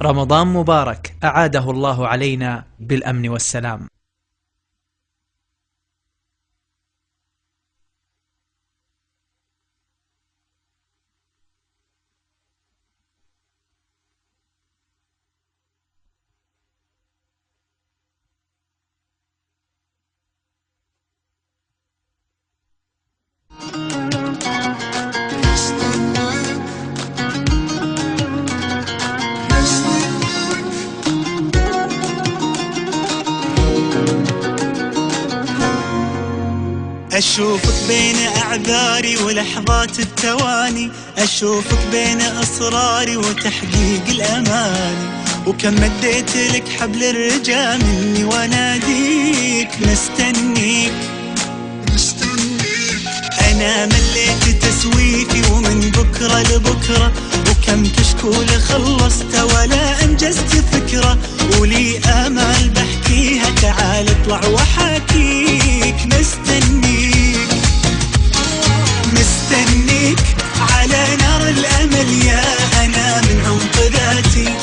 رمضان مبارك أعاده الله علينا بالأمن والسلام. أشوفك بين أعذاري ولحظات التواني، أشوفك بين إصراري وتحقيق الأماني، وكم مديت لك حبل الرجا مني واناديك مستنيك. أنا مليت تسويفي ومن بكرة لبكرة، وكم كشكول خلصت ولا أنجزت فكرة، ولي آمال بحكيها تعال اطلع وحاكيك. مستنيك على نار الأمل يا أنا من عمق ذاتي،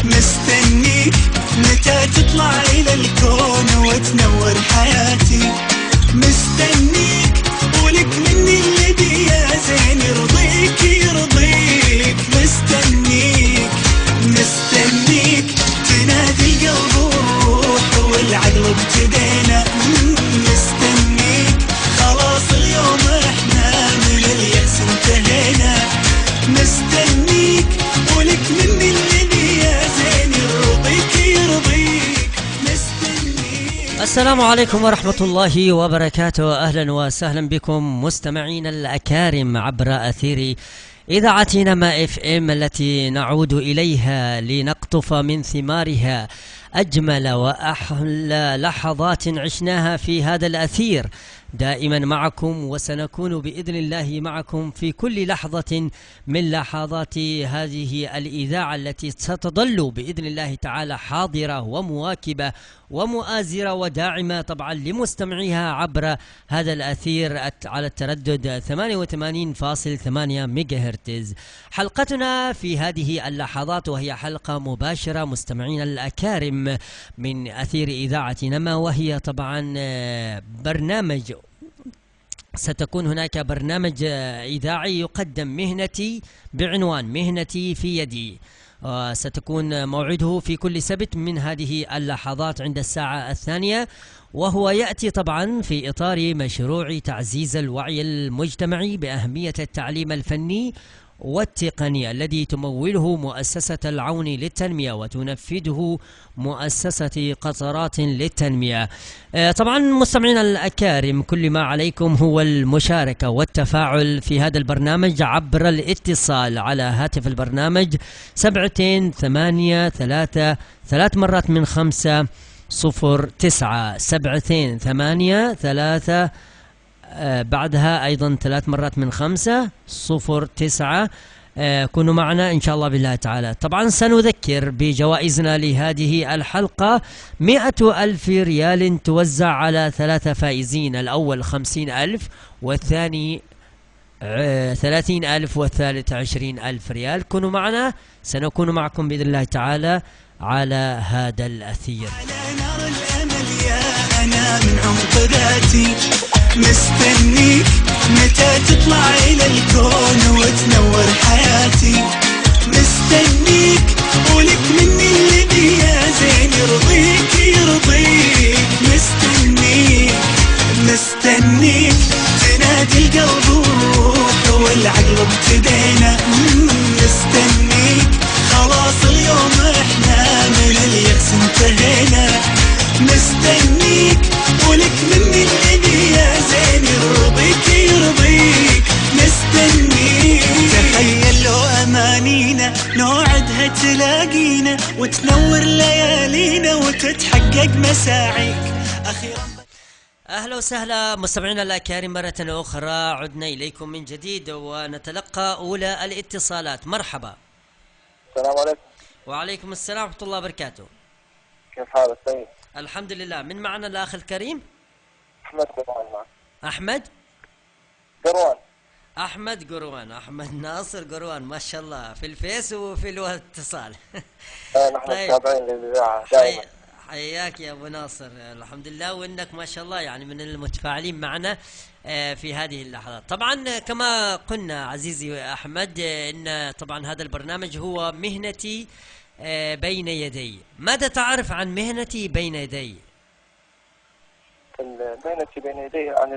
مستنيك متى تطلع إلى الكون وتنور حياتي، مستنيك ولك مني الذي يا زين يرضيك يرضيك. مستنيك تنادي القلب وروح والعقل ابتدينا، مستنيك خلاص اليوم احنا من اليأس انتهينا، مستنيك ولك مني الذي يا زين يرضيك يرضيك. مستنيك. السلام عليكم ورحمة الله وبركاته، أهلا وسهلا بكم مستمعين الأكارم عبر أثير إذاعتنا ما اف ام التي نعود إليها لنقطف من ثمارها أجمل وأحلى لحظات عشناها في هذا الأثير، دائما معكم وسنكون بإذن الله معكم في كل لحظة من لحظات هذه الإذاعة التي ستظل بإذن الله تعالى حاضرة ومواكبة ومؤازرة وداعمة طبعا لمستمعيها عبر هذا الأثير على التردد 88.8 ميجا هرتز. حلقتنا في هذه اللحظات وهي حلقة مباشرة مستمعين الأكارم من أثير إذاعة نما، وهي طبعا برنامج ستكون هناك برنامج إذاعي يقدم مهنتي بعنوان مهنتي في يدي، ستكون موعده في كل سبت من هذه اللحظات عند الساعة 2، وهو يأتي طبعا في إطار مشروع تعزيز الوعي المجتمعي بأهمية التعليم الفني والتقني الذي تموله مؤسسة العون للتنمية وتنفذه مؤسسة قطرات للتنمية. طبعا مستمعينا الأكارم، كل ما عليكم هو المشاركة والتفاعل في هذا البرنامج عبر الاتصال على هاتف البرنامج 783 3 مرات من 5 09 783 بعدها أيضا 3 مرات من 5 09. كونوا معنا إن شاء الله بالله تعالى. طبعا سنذكر بجوائزنا لهذه الحلقة، 100,000 ريال توزع على 3 فائزين، الأول 50,000 والثاني 30,000 والثالث 20,000 ريال. كونوا معنا، سنكون معكم بإذن الله تعالى على هذا الأثير. على نار الأمل يا أنا من عمق ذاتي، مستنيك متى تطلع إلى الكون وتنور حياتي، مستنيك ولك مني الذي يا زين يرضيك يرضيك. مستنيك تنادي القلب وروح والعقل ابتدينا، مستنيك خلاص اليوم احنا من اليأس انتهينا، مستنيك ولك مني الذي يا زين يرضيك يرضيك. مستنيك تخيل لو أمانينا نوعدها تلاقينا وتنور ليالينا وتتحقق مساعيك أخيرا. أهلا وسهلا مستمعينا الأكارم مرة أخرى، عدنا إليكم من جديد ونتلقى أولى الاتصالات. مرحبا. السلام عليكم. وعليكم السلام ورحمة الله وبركاته. كيف حالك طيب؟ الحمد لله. من معنا الأخ الكريم؟ أحمد قروان معك. أحمد؟ قروان. أحمد قروان، أحمد ناصر قروان، ما شاء الله في الفيس وفي الاتصال. نحن طيب، متابعين للإذاعة دائما. حياك يا أبو ناصر، الحمد لله، وإنك ما شاء الله يعني من المتفاعلين معنا في هذه اللحظات. طبعا كما قلنا عزيزي أحمد إن طبعا هذا البرنامج هو مهنتي بين يدي. ماذا تعرف عن مهنتي بين يدي؟ مهنتي بين يدي عن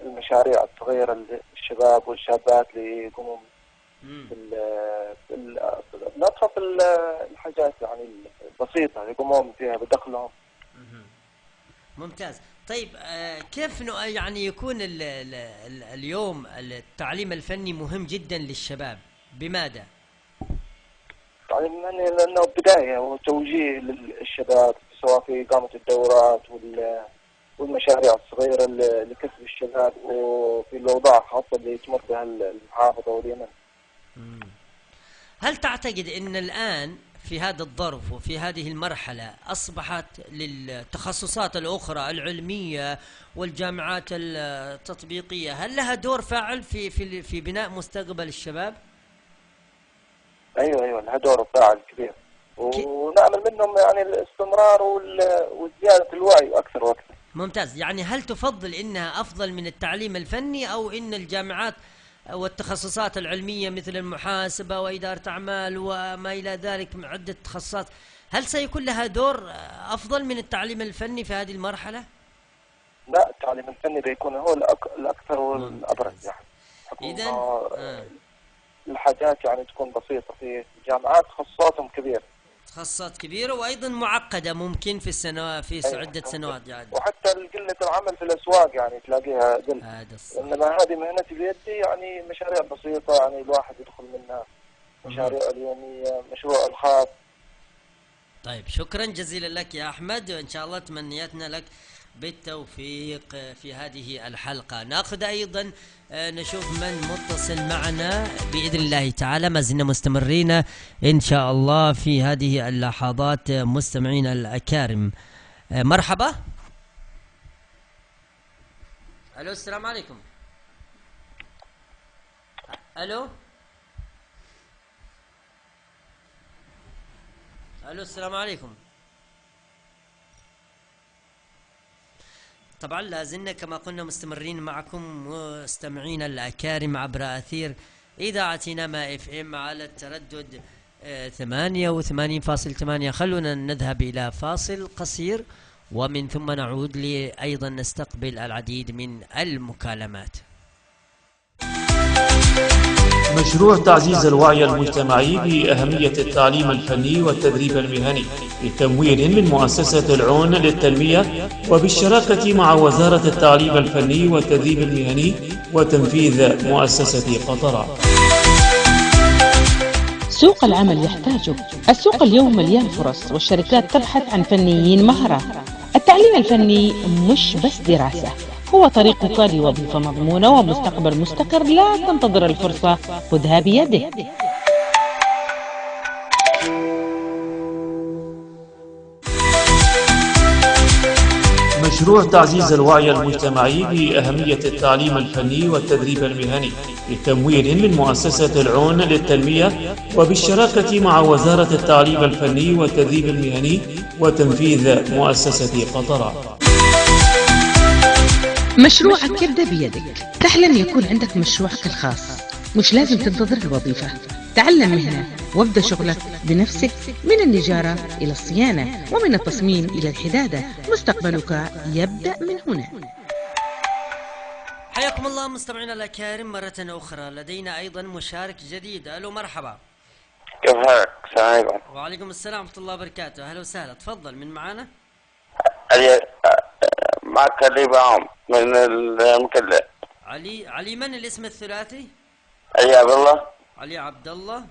المشاريع الصغيرة للشباب والشابات اللي يقومون بأبسط الحاجات يعني البسيطة يقومون فيها بدخلهم. ممتاز. طيب كيف يعني يكون اليوم التعليم الفني مهم جدا للشباب؟ بماذا؟ التعليم الفني لأنه بداية وتوجيه للشباب سواء في إقامة الدورات والمشاريع الصغيرة لكسب الشباب وفي الأوضاع خاصة اللي تمر بها المحافظة واليمن. هل تعتقد أن الآن في هذا الظرف وفي هذه المرحلة أصبحت للتخصصات الأخرى العلمية والجامعات التطبيقية هل لها دور فاعل في بناء مستقبل الشباب؟ أيوة لها دور فاعل كبير، ونعمل منهم يعني الاستمرار وزيادة الوعي أكثر وأكثر. ممتاز. يعني هل تفضل إنها أفضل من التعليم الفني، أو إن الجامعات والتخصصات العلمية مثل المحاسبة وإدارة أعمال وما إلى ذلك من عدة تخصصات هل سيكون لها دور أفضل من التعليم الفني في هذه المرحلة؟ لا، التعليم الفني بيكون هو الأكثر والأبرز يعني. إذن الحاجات يعني تكون بسيطة في الجامعات، تخصصاتهم كبيرة، تخصصات كبيرة وأيضا معقدة ممكن في السنوات في عدة سنوات يعني. وحتى قلة العمل في الأسواق يعني تلاقيها قل. إنما هذه مهنتي بيدي يعني مشاريع بسيطة يعني الواحد يدخل منها، مشاريع اليومية، مشروع الخاص. طيب شكرا جزيلا لك يا أحمد، وإن شاء الله تمنياتنا لك بالتوفيق في هذه الحلقة. ناخذ أيضا نشوف من متصل معنا بإذن الله تعالى. ما زلنا مستمرين إن شاء الله في هذه اللحظات مستمعين الأكارم. مرحبا. ألو السلام عليكم. ألو السلام عليكم. طبعا لازلنا كما قلنا مستمرين معكم مستمعين الأكارم عبر أثير إذاعتنا ما اف ام على التردد 88.8. خلونا نذهب إلى فاصل قصير ومن ثم نعود لأيضا نستقبل العديد من المكالمات. مشروع تعزيز الوعي المجتمعي بأهمية التعليم الفني والتدريب المهني بتمويل من مؤسسة العون للتنمية وبالشراكة مع وزارة التعليم الفني والتدريب المهني وتنفيذ مؤسسة قطرة. سوق العمل يحتاجك. السوق اليوم مليان فرص والشركات تبحث عن فنيين مهرة. التعليم الفني مش بس دراسة، هو طريقك لوظيفة مضمونة ومستقبل مستقر. لا تنتظر الفرصة، خذها بيدك. مشروع تعزيز الوعي المجتمعي بأهمية التعليم الفني والتدريب المهني بتمويل من مؤسسة العون للتنمية وبالشراكة مع وزارة التعليم الفني والتدريب المهني وتنفيذ مؤسسة قطرة. مشروعك يبدأ بيدك. تحلم يكون عندك مشروعك الخاص، مش لازم تنتظر الوظيفة. تعلم مهنة وابدأ شغلك بنفسك، من النجارة إلى الصيانة ومن التصميم إلى الحدادة. مستقبلك يبدأ من هنا. حياكم الله مستمعينا الأكارم مرة أخرى. لدينا أيضا مشارك جديد. ألو مرحبا. كيف حالك؟ السلام عليكم. وعليكم السلام ورحمة الله وبركاته. أهلا وسهلا. تفضل. من معانا؟ معك علي بعام من المكلا. علي من الاسم الثلاثي؟ علي عبد الله. علي عبد الله.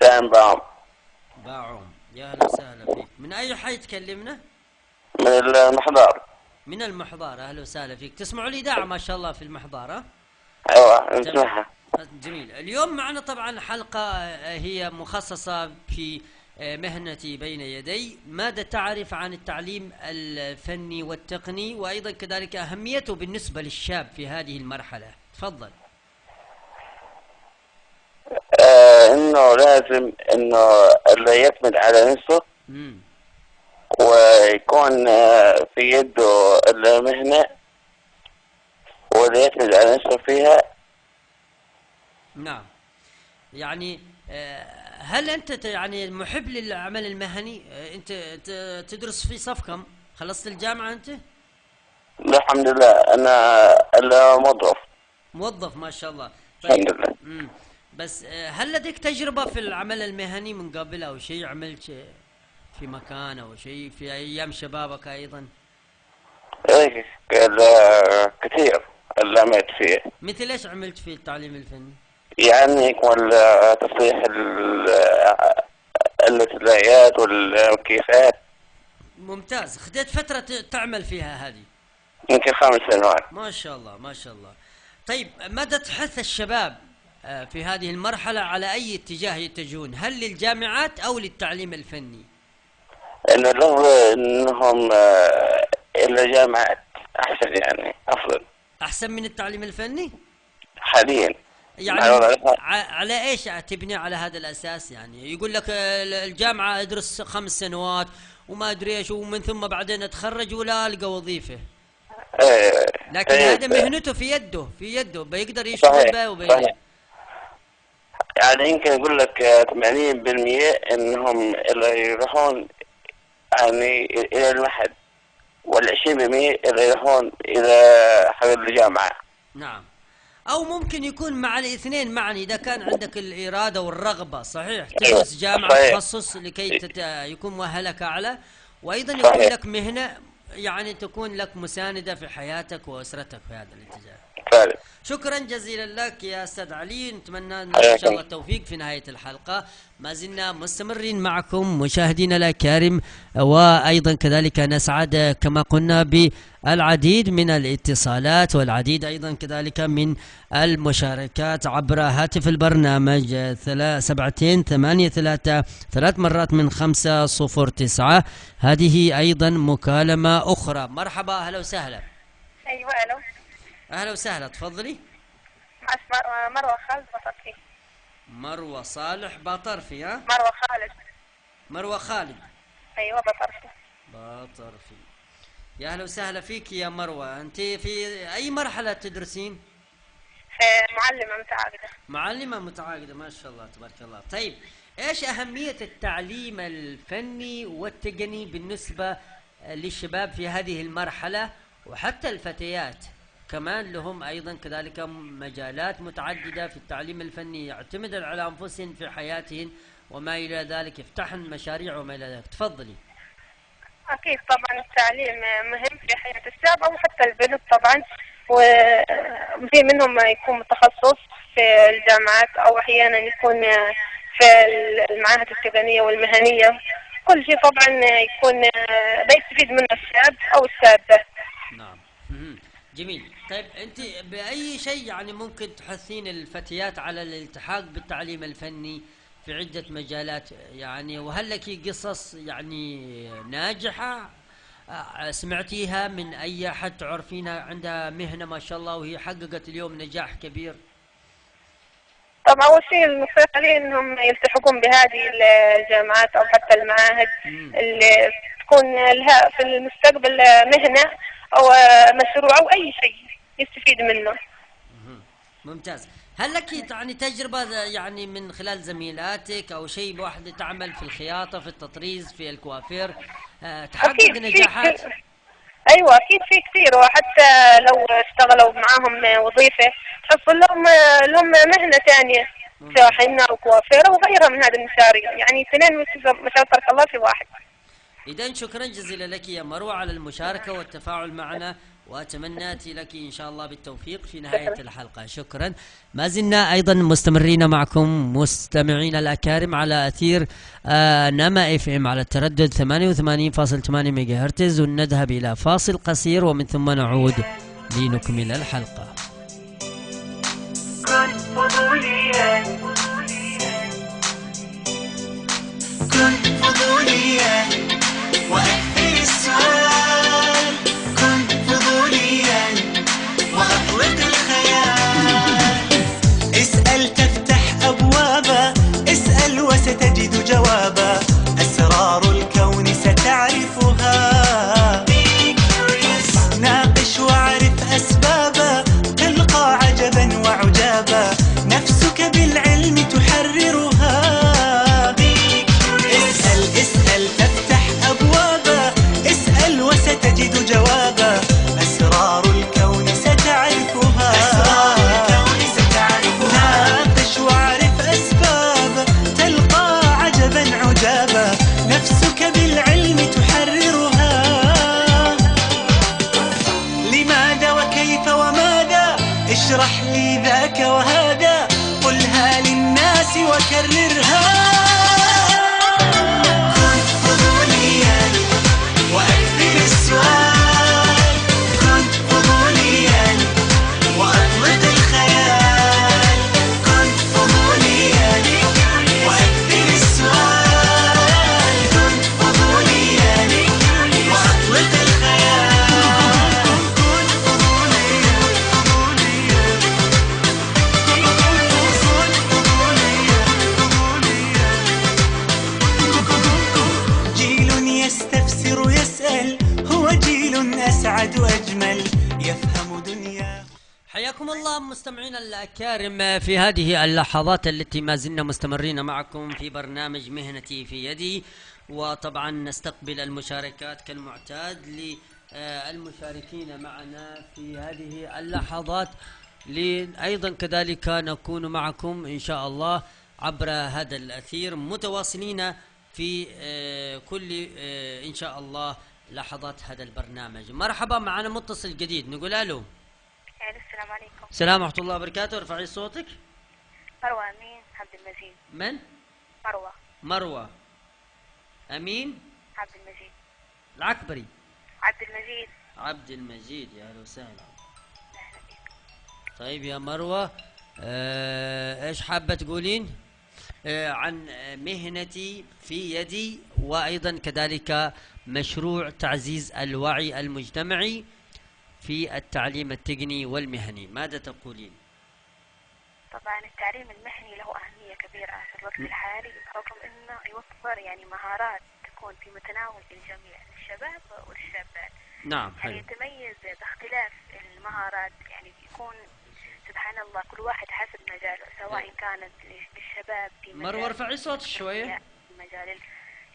سام باعوم. يا أهلا وسهلا فيك. من أي حي تكلمنا؟ من المحضار. من المحضار. أهلا وسهلا فيك. تسمعوا الإذاعة ما شاء الله في المحضار ها؟ أيوة نسمعها. جميل. اليوم معنا طبعا حلقة هي مخصصة في مهنتي بين يدي. ماذا تعرف عن التعليم الفني والتقني وأيضا كذلك أهميته بالنسبة للشاب في هذه المرحلة؟ تفضل. انه لازم انه اللي يعتمد على نفسه ويكون في يده المهنة واللي يعتمد على نفسه فيها. نعم. يعني هل أنت يعني محب للعمل المهني؟ أنت تدرس في صف كم؟ خلصت الجامعة أنت؟ الحمد لله أنا موظف. ما شاء الله. طيب. الحمد لله. بس هل لديك تجربة في العمل المهني من قبل أو شيء عملت في مكان أو شيء في أيام شبابك أيضا؟ إيه كثير اللي عملت فيه. مثل إيش عملت في التعليم الفني؟ يعني ولا تصليح الابتدائيات والمكيفات. ممتاز. خديت فترة تعمل فيها هذه؟ يمكن 5 سنوات. ما شاء الله ما شاء الله. طيب ماذا تحث الشباب في هذه المرحلة على أي اتجاه يتجهون؟ هل للجامعات أو للتعليم الفني؟ إنه الأفضل إنهم الجامعات أحسن، يعني أفضل. أحسن من التعليم الفني؟ حاليا. يعني على ايش تبني على هذا الاساس؟ يعني يقول لك الجامعه ادرس 5 سنوات وما ادري ايش ومن ثم بعدين اتخرج ولا القى وظيفه. لكن هذا مهنته في يده بيقدر يشتغل بها صحيح. يعني يمكن يقول لك 80% انهم اللي يروحون يعني الى المعهد وال20% اللي يروحون الى حق الجامعه. نعم. أو ممكن يكون مع الاثنين معا إذا كان عندك الإرادة والرغبة. صحيح. تدرس جامعة تخصص لكي يكون مؤهلك أعلى، وأيضا يكون لك مهنة يعني تكون لك مساندة في حياتك وأسرتك في هذا الاتجاه. فعلا. شكرا جزيلا لك يا أستاذ علي. نتمنى إن شاء الله التوفيق في نهاية الحلقة. ما زلنا مستمرين معكم مشاهدينا الأكارم، وأيضا كذلك نسعد كما قلنا بالعديد من الاتصالات والعديد أيضا كذلك من المشاركات عبر هاتف البرنامج 7283 3 مرات من 509. هذه أيضا مكالمة أخرى. مرحبا، أهلا وسهلا. أيوة ألو. أهلا وسهلا، تفضلي. مروة خالد باطرفي. مروة صالح باطرفي. ها؟ مروة خالد. أيوة باطرفي. يا أهلا وسهلا فيك يا مروة. أنت في أي مرحلة تدرسين؟ معلمة متعاقدة. ما شاء الله تبارك الله. طيب إيش أهمية التعليم الفني والتقني بالنسبة للشباب في هذه المرحلة وحتى الفتيات؟ كمان لهم أيضا كذلك مجالات متعددة في التعليم الفني، يعتمدن على أنفسهم في حياتهم وما إلى ذلك، يفتحن مشاريع وما إلى ذلك. تفضلي. أكيد طبعا التعليم مهم في حياة الشباب أو حتى البنت طبعا، وفي منهم يكون متخصص في الجامعات أو أحيانا يكون في المعاهد التقنية والمهنية. كل شيء طبعا يكون بيستفيد منه الشاب أو الشابة. نعم. جميل. طيب أنت بأي شيء يعني ممكن تحثين الفتيات على الالتحاق بالتعليم الفني في عدة مجالات يعني؟ وهل لك قصص يعني ناجحة سمعتيها من أي أحد تعرفينها عندها مهنة ما شاء الله وهي حققت اليوم نجاح كبير؟ طبعا أول شيء المفروض عليه إنهم يلتحقون بهذه الجامعات أو حتى المعاهد اللي تكون لها في المستقبل مهنة أو مشروع أو أي شيء يستفيد منه. ممتاز. هل لك يعني تجربة يعني من خلال زميلاتك أو شيء بواحدة تعمل في الخياطة في التطريز في الكوافير تحقق نجاحات؟ أيوة أكيد في كثير، وحتى لو اشتغلوا معاهم وظيفة تحصل لهم مهنة ثانية سواء حنة أو كوافير أو غيرها من هذه المشاريع، يعني اثنين ما شاء الله في واحد. إذن شكرا جزيلا لك يا مروة على المشاركة والتفاعل معنا، وأتمنى لك إن شاء الله بالتوفيق في نهاية الحلقة. شكرا. ما زلنا أيضا مستمرين معكم مستمعين الأكارم على أثير نما اف ام على التردد 88.8 ميجا هرتز، ونذهب إلى فاصل قصير ومن ثم نعود لنكمل الحلقة. كن فضوليا وأكثر السؤال، كن فضوليا وأطلق الخيال، اسأل تفتح أبوابه، وأكررها. كن فضوليا وأكثر السؤال، كن فضوليا وأطلق الخيال، كن فضوليا وأكثر السؤال، كن فضوليا وأطلق الخيال، كن فضوليا جيل يستفسر يسأل، هو جيل أسعد وأجمل يفهم دنياه. حياكم الله مستمعينا الأكارم في هذه اللحظات التي ما زلنا مستمرين معكم في برنامج مهنتي في يدي، وطبعا نستقبل المشاركات كالمعتاد للمشاركين معنا في هذه اللحظات، أيضا كذلك نكون معكم إن شاء الله عبر هذا الأثير متواصلين في كل إن شاء الله لحظات هذا البرنامج. مرحبا، معنا متصل جديد، نقول ألو. السلام عليكم. السلام ورحمة الله وبركاته، ارفعي صوتك. مروة أمين عبد المجيد. من؟ مروة أمين عبد المجيد. العكبري. عبد المجيد. يا أهلا وسهلا. طيب يا مروة، ايش حابة تقولين عن مهنتي في يدي، وأيضا كذلك مشروع تعزيز الوعي المجتمعي في التعليم التقني والمهني، ماذا تقولين؟ طبعا التعليم المهني له أهمية كبيرة في الوقت الحالي، بحكم أنه يوفر يعني مهارات تكون في متناول الجميع، الشباب والشابات. نعم، يعني يتميز باختلاف المهارات، يعني يكون سبحان الله كل واحد حسب مجاله، سواء كانت للشباب في مروة ارفعي صوتك شوية. في مجال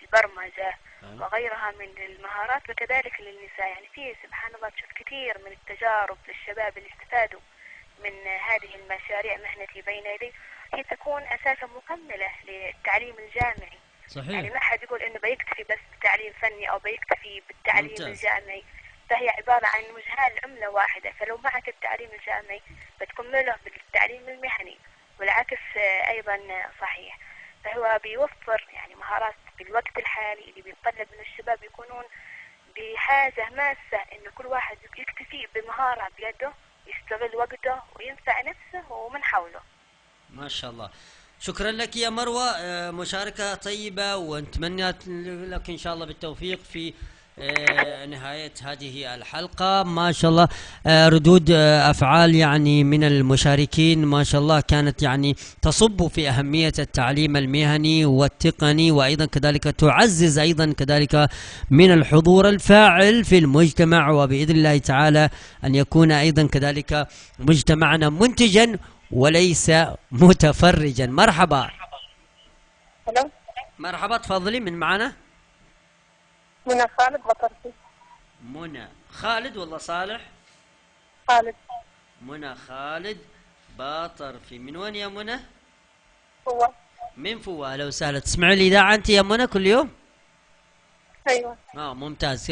البرمجة وغيرها من المهارات، وكذلك للنساء. يعني في سبحان الله تشوف كثير من التجارب للشباب اللي استفادوا من هذه المشاريع مهنتي بين يدي، هي تكون أساسا مكملة للتعليم الجامعي. صحيح. يعني ما حد يقول إنه بيكتفي بس بتعليم فني أو بيكتفي بالتعليم ممتاز. الجامعي، فهي عبارة عن وجهان عملة واحدة. فلو معك التعليم الجامعي بتكمله بالتعليم المهني، والعكس أيضا صحيح. فهو بيوفر يعني مهارات بالوقت الحالي اللي بيتطلب من الشباب يكونون بحاجة ماسة إنه كل واحد يكتفي بمهارة بيده، يستغل وقته وينفع نفسه ومن حوله. ما شاء الله، شكرا لك يا مروة، مشاركة طيبة، ونتمنى لك إن شاء الله بالتوفيق في نهاية هذه الحلقة. ما شاء الله ردود أفعال يعني من المشاركين ما شاء الله كانت يعني تصب في أهمية التعليم المهني والتقني، وأيضا كذلك تعزز أيضا كذلك من الحضور الفاعل في المجتمع، وبإذن الله تعالى أن يكون أيضا كذلك مجتمعنا منتجا وليس متفرجا. مرحبا. هلو. مرحبا، تفضلي، من معنا؟ منى خالد بطرفي. منى خالد ولا صالح؟ خالد. منى خالد باطرفي. من وين يا منى؟ هو. من فوة. أهلا وسهلا. تسمعي الإذاعة أنت يا منى كل يوم؟ أيوة. ممتاز.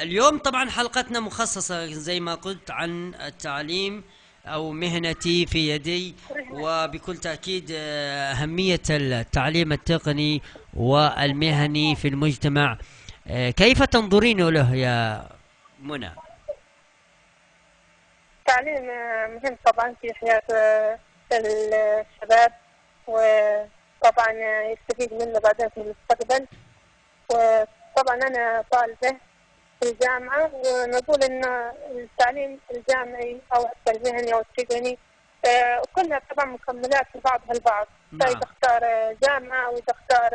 اليوم طبعا حلقتنا مخصصة زي ما قلت عن التعليم أو مهنتي في يدي، وبكل تأكيد أهمية التعليم التقني والمهني في المجتمع. كيف تنظرين له يا منى؟ التعليم مهم طبعا في حياة الشباب، وطبعا يستفيد منه بعدين في المستقبل. وطبعا أنا طالبة في الجامعة، ونقول إن التعليم الجامعي أو حتى المهني أو التقني كلها طبعا مكملات لبعضها البعض. فإذا اختار جامعة أو إذا اختار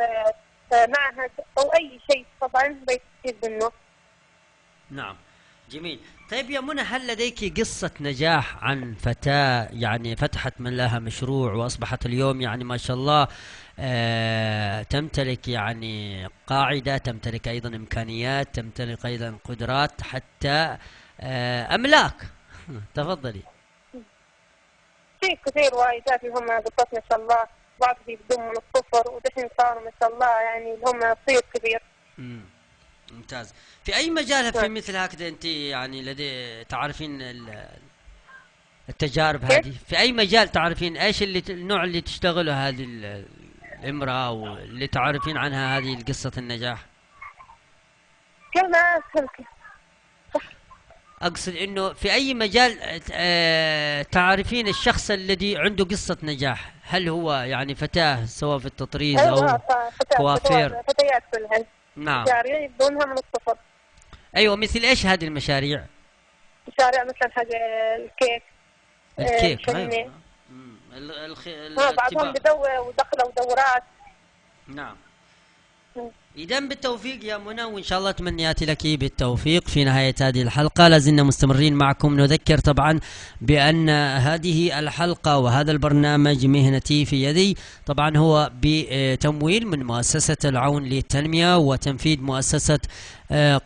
معهد أو أي شيء طبعا بيستفيد منه. نعم، جميل. طيب يا منى، هل لديك قصة نجاح عن فتاة يعني فتحت من لها مشروع وأصبحت اليوم يعني ما شاء الله تمتلك يعني قاعدة، تمتلك أيضا إمكانيات، تمتلك أيضا قدرات، حتى أملاك؟ تفضلي. في كثير وايدات اللي هم قصص ما شاء الله، بعض بيبدون من الصفر ودحين صاروا ما شاء الله يعني اللي هم صيت كبير. ممتاز. في أي مجال في مثل هكذا أنت يعني تعرفين التجارب هذه في أي مجال تعرفين إيش النوع اللي تشتغله هذه الامرأة واللي تعرفين عنها هذه قصة النجاح؟ كلمة أسهل. أقصد إنه في أي مجال تعرفين الشخص الذي عنده قصة نجاح، هل هو يعني فتاة سواء في التطريز أو كوافير؟ فتيات كلها. نعم. مشاريع يبدونها من الصفر. أيوة، مثل إيش هذه المشاريع؟ مشاريع مثل حاجة الكيك. الكيك. أيوة. بعضهم دخلوا دورات. نعم. إذا بالتوفيق يا منى، وإن شاء الله تمنياتي لك بالتوفيق في نهاية هذه الحلقة. لازلنا مستمرين معكم. نذكر طبعا بأن هذه الحلقة وهذا البرنامج مهنتي في يدي طبعا هو بتمويل من مؤسسة العون للتنمية وتنفيذ مؤسسة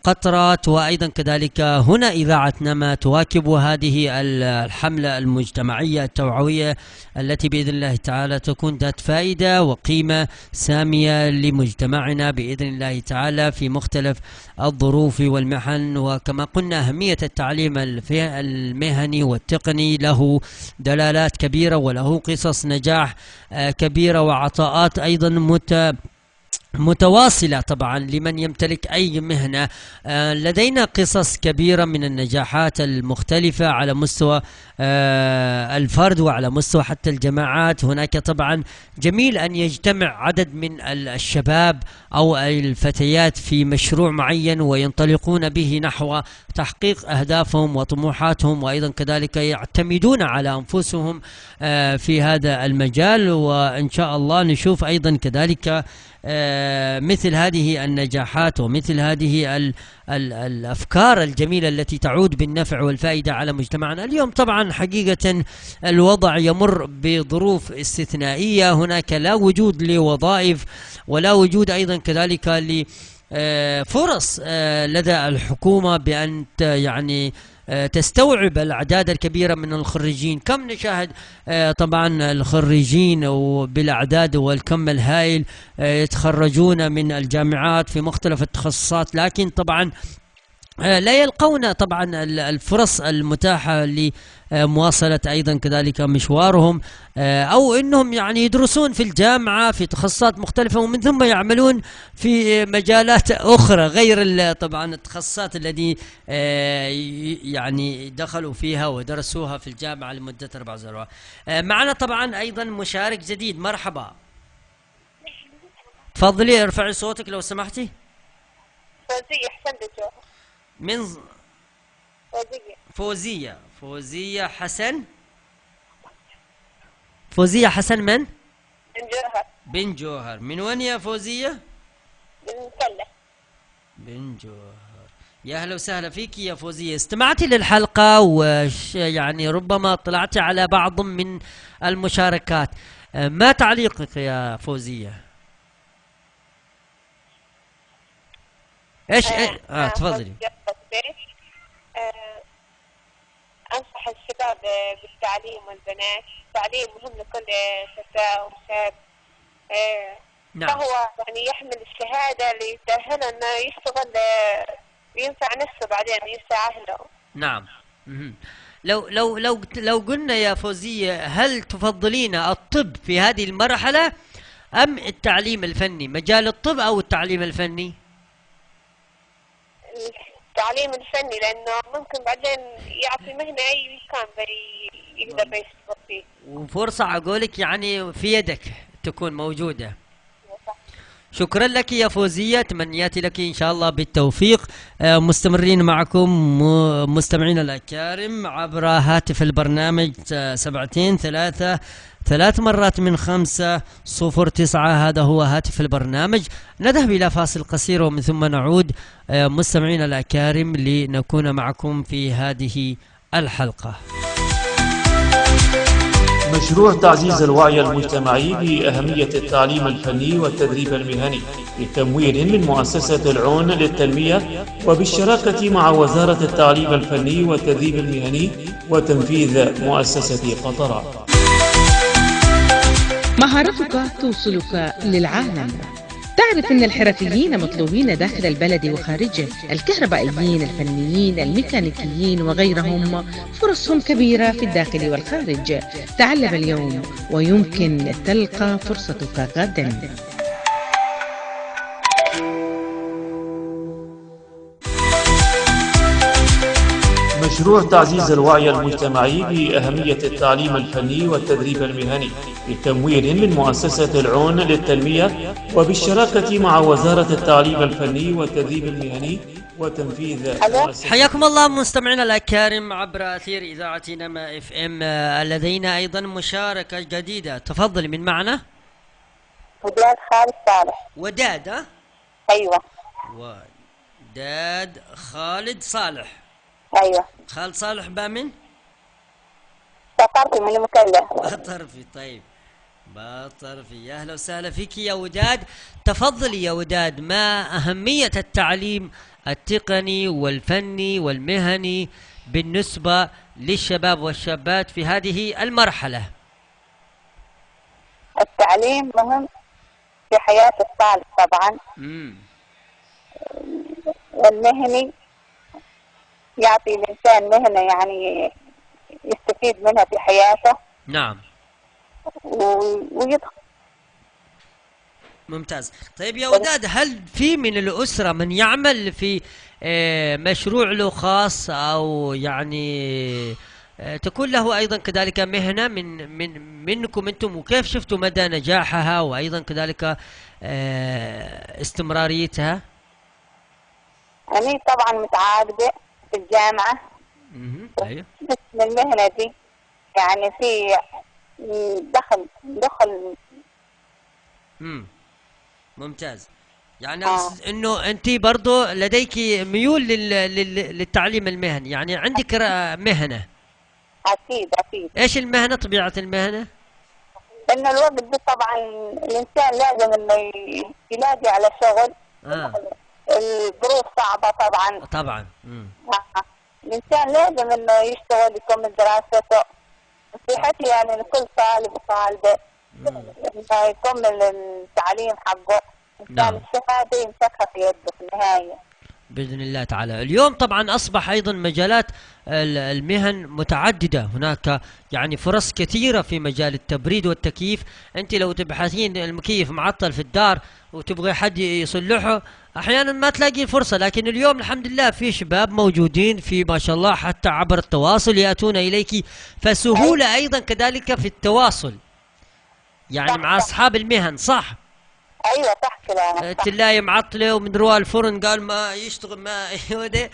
قطرات، وأيضا كذلك هنا إذاعة نما تواكب هذه الحملة المجتمعية التوعوية التي بإذن الله تعالى تكون ذات فائدة وقيمة سامية لمجتمعنا بإذن الله تعالى في مختلف الظروف والمحن. وكما قلنا أهمية التعليم المهني والتقني له دلالات كبيرة وله قصص نجاح كبيرة وعطاءات أيضا متواصلة طبعا لمن يمتلك أي مهنة. لدينا قصص كبيرة من النجاحات المختلفة على مستوى الفرد وعلى مستوى حتى الجماعات. هناك طبعا جميل أن يجتمع عدد من الشباب أو الفتيات في مشروع معين وينطلقون به نحو تحقيق أهدافهم وطموحاتهم، وأيضا كذلك يعتمدون على أنفسهم في هذا المجال. وإن شاء الله نشوف أيضا كذلك مثل هذه النجاحات ومثل هذه الأفكار الجميلة التي تعود بالنفع والفائدة على مجتمعنا. اليوم طبعا حقيقة الوضع يمر بظروف استثنائية، هناك لا وجود لوظائف ولا وجود أيضا كذلك لفرص لدى الحكومة بأن يعني تستوعب الأعداد الكبيرة من الخريجين. كم نشاهد طبعا الخريجين بالأعداد والكم الهائل يتخرجون من الجامعات في مختلف التخصصات، لكن طبعا لا يلقون طبعا الفرص المتاحة لمواصلة أيضا كذلك مشوارهم، أو أنهم يعني يدرسون في الجامعة في تخصصات مختلفة ومن ثم يعملون في مجالات أخرى غير طبعا التخصصات التي يعني دخلوا فيها ودرسوها في الجامعة لمدة 4 سنوات. معنا طبعا أيضا مشارك جديد. مرحبا، تفضلي ارفعي صوتك لو سمحتي. فوزية حسن الجوهر. من فوزية حسن. فوزية حسن من؟ بن جوهر. من وين يا فوزية؟ من مسلة. بن جوهر. يا أهلا وسهلا فيك يا فوزية. استمعتي للحلقة ويعني ربما طلعتي على بعض من المشاركات، ما تعليقك يا فوزية؟ ايش تفضلي. أنصح الشباب بالتعليم والبنات، التعليم مهم لكل فتاة وشاب. نعم. فهو يعني يحمل الشهادة اللي تأهله إنه يشتغل وينفع نفسه بعدين وينفع أهله. نعم. لو قلنا يا فوزية، هل تفضلين الطب في هذه المرحلة أم التعليم الفني؟ مجال الطب أو التعليم الفني؟ التعليم الفني، لأنه ممكن بعدين يعطي مهنة أي مكان يقدر يشتغل فيه، وفرصة أقولك يعني في يدك تكون موجودة. شكرا لك يا فوزية، تمنياتي لك إن شاء الله بالتوفيق. مستمرين معكم مستمعين الأكارم عبر هاتف البرنامج 73 مرات من 509. هذا هو هاتف البرنامج. نذهب إلى فاصل قصير ومن ثم نعود مستمعين الأكارم لنكون معكم في هذه الحلقة. مشروع تعزيز الوعي المجتمعي بأهمية التعليم الفني والتدريب المهني بتمويل من مؤسسة العون للتنمية وبالشراكة مع وزارة التعليم الفني والتدريب المهني وتنفيذ مؤسسة قطرات. مهارتك توصلك للعالم. تعرف أن الحرفيين مطلوبين داخل البلد وخارجه، الكهربائيين، الفنيين، الميكانيكيين وغيرهم فرصهم كبيرة في الداخل والخارج. تعلم اليوم ويمكن تلقى فرصتك غدا. مشروع تعزيز الوعي المجتمعي بأهمية التعليم الفني والتدريب المهني بتمويل من مؤسسة العون للتنمية وبالشراكة مع وزارة التعليم الفني والتدريب المهني وتنفيذ حياكم الله مستمعينا الأكارم عبر أثير إذاعة نما اف ام. لدينا أيضا مشاركة جديدة، تفضل من معنا. وداد خالد صالح. وداد ها؟ أيوة. وداد خالد صالح. أيوة. خالد صالح بامن؟ بطرفي من المكلف. بطرفي. طيب بطرفي، يا أهلا وسهلا فيك يا وداد. تفضلي يا وداد، ما أهمية التعليم التقني والفني والمهني بالنسبة للشباب والشابات في هذه المرحلة؟ التعليم مهم في حياة الطالب طبعا. والمهني يعطي الإنسان مهنة يعني يستفيد منها في حياته. نعم. ويدخل. ممتاز. طيب يا وداد، هل في من الأسرة من يعمل في مشروع له خاص أو يعني تكون له أيضا كذلك مهنة منكم أنتم، وكيف شفتوا مدى نجاحها وأيضا كذلك استمراريتها؟ أنا طبعا متعاقدة في الجامعة. أيوه. بس من المهنة دي يعني في دخل. ممتاز. يعني انه انت برضو لديك ميول للتعليم المهني، يعني عندك مهنة. اكيد. ايش المهنة، طبيعة المهنة؟ انه الوقت ده طبعا الانسان لازم انه يلاقي على شغل. الظروف صعبة طبعا. الانسان لازم انه يشتغل يكمل دراسته. نصيحتي يعني لكل طالب وطالبة انه يكمل التعليم حقه. نعم. الشهادة يمسكها في يده في النهاية بإذن الله تعالى. اليوم طبعا أصبح أيضا مجالات المهن متعددة، هناك يعني فرص كثيرة في مجال التبريد والتكييف. أنت لو تبحثين المكيف معطل في الدار وتبغي حد يصلحه أحيانا ما تلاقي فرصة، لكن اليوم الحمد لله في شباب موجودين في ما شاء الله حتى عبر التواصل يأتون إليك، فسهولة أيضا كذلك في التواصل يعني مع أصحاب المهن. صح؟ ايوه صح كلامك. تلاقي معطله ومن رواه الفرن قال ما يشتغل ما يودي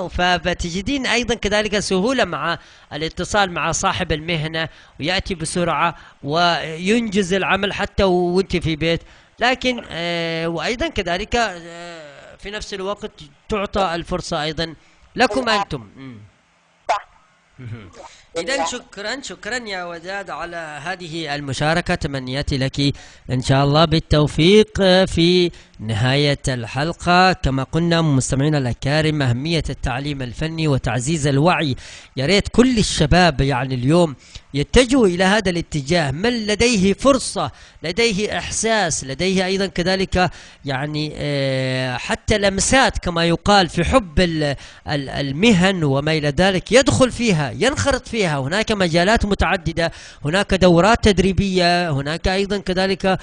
فبتجدين ايضا كذلك سهوله مع الاتصال مع صاحب المهنه وياتي بسرعه وينجز العمل حتى وانت في بيت. لكن وايضا كذلك في نفس الوقت تعطى الفرصه ايضا لكم انتم. صح. إذا شكرا يا وداد على هذه المشاركة. تمنياتي لك إن شاء الله بالتوفيق في نهاية الحلقة. كما قلنا مستمعينا الأكارم أهمية التعليم الفني وتعزيز الوعي، يا ريت كل الشباب يعني اليوم يتجهوا إلى هذا الاتجاه. من لديه فرصة، لديه إحساس، لديه أيضا كذلك يعني حتى لمسات كما يقال في حب المهن وما إلى ذلك، يدخل فيها ينخرط فيها. هناك مجالات متعددة، هناك دورات تدريبية، هناك أيضا كذلك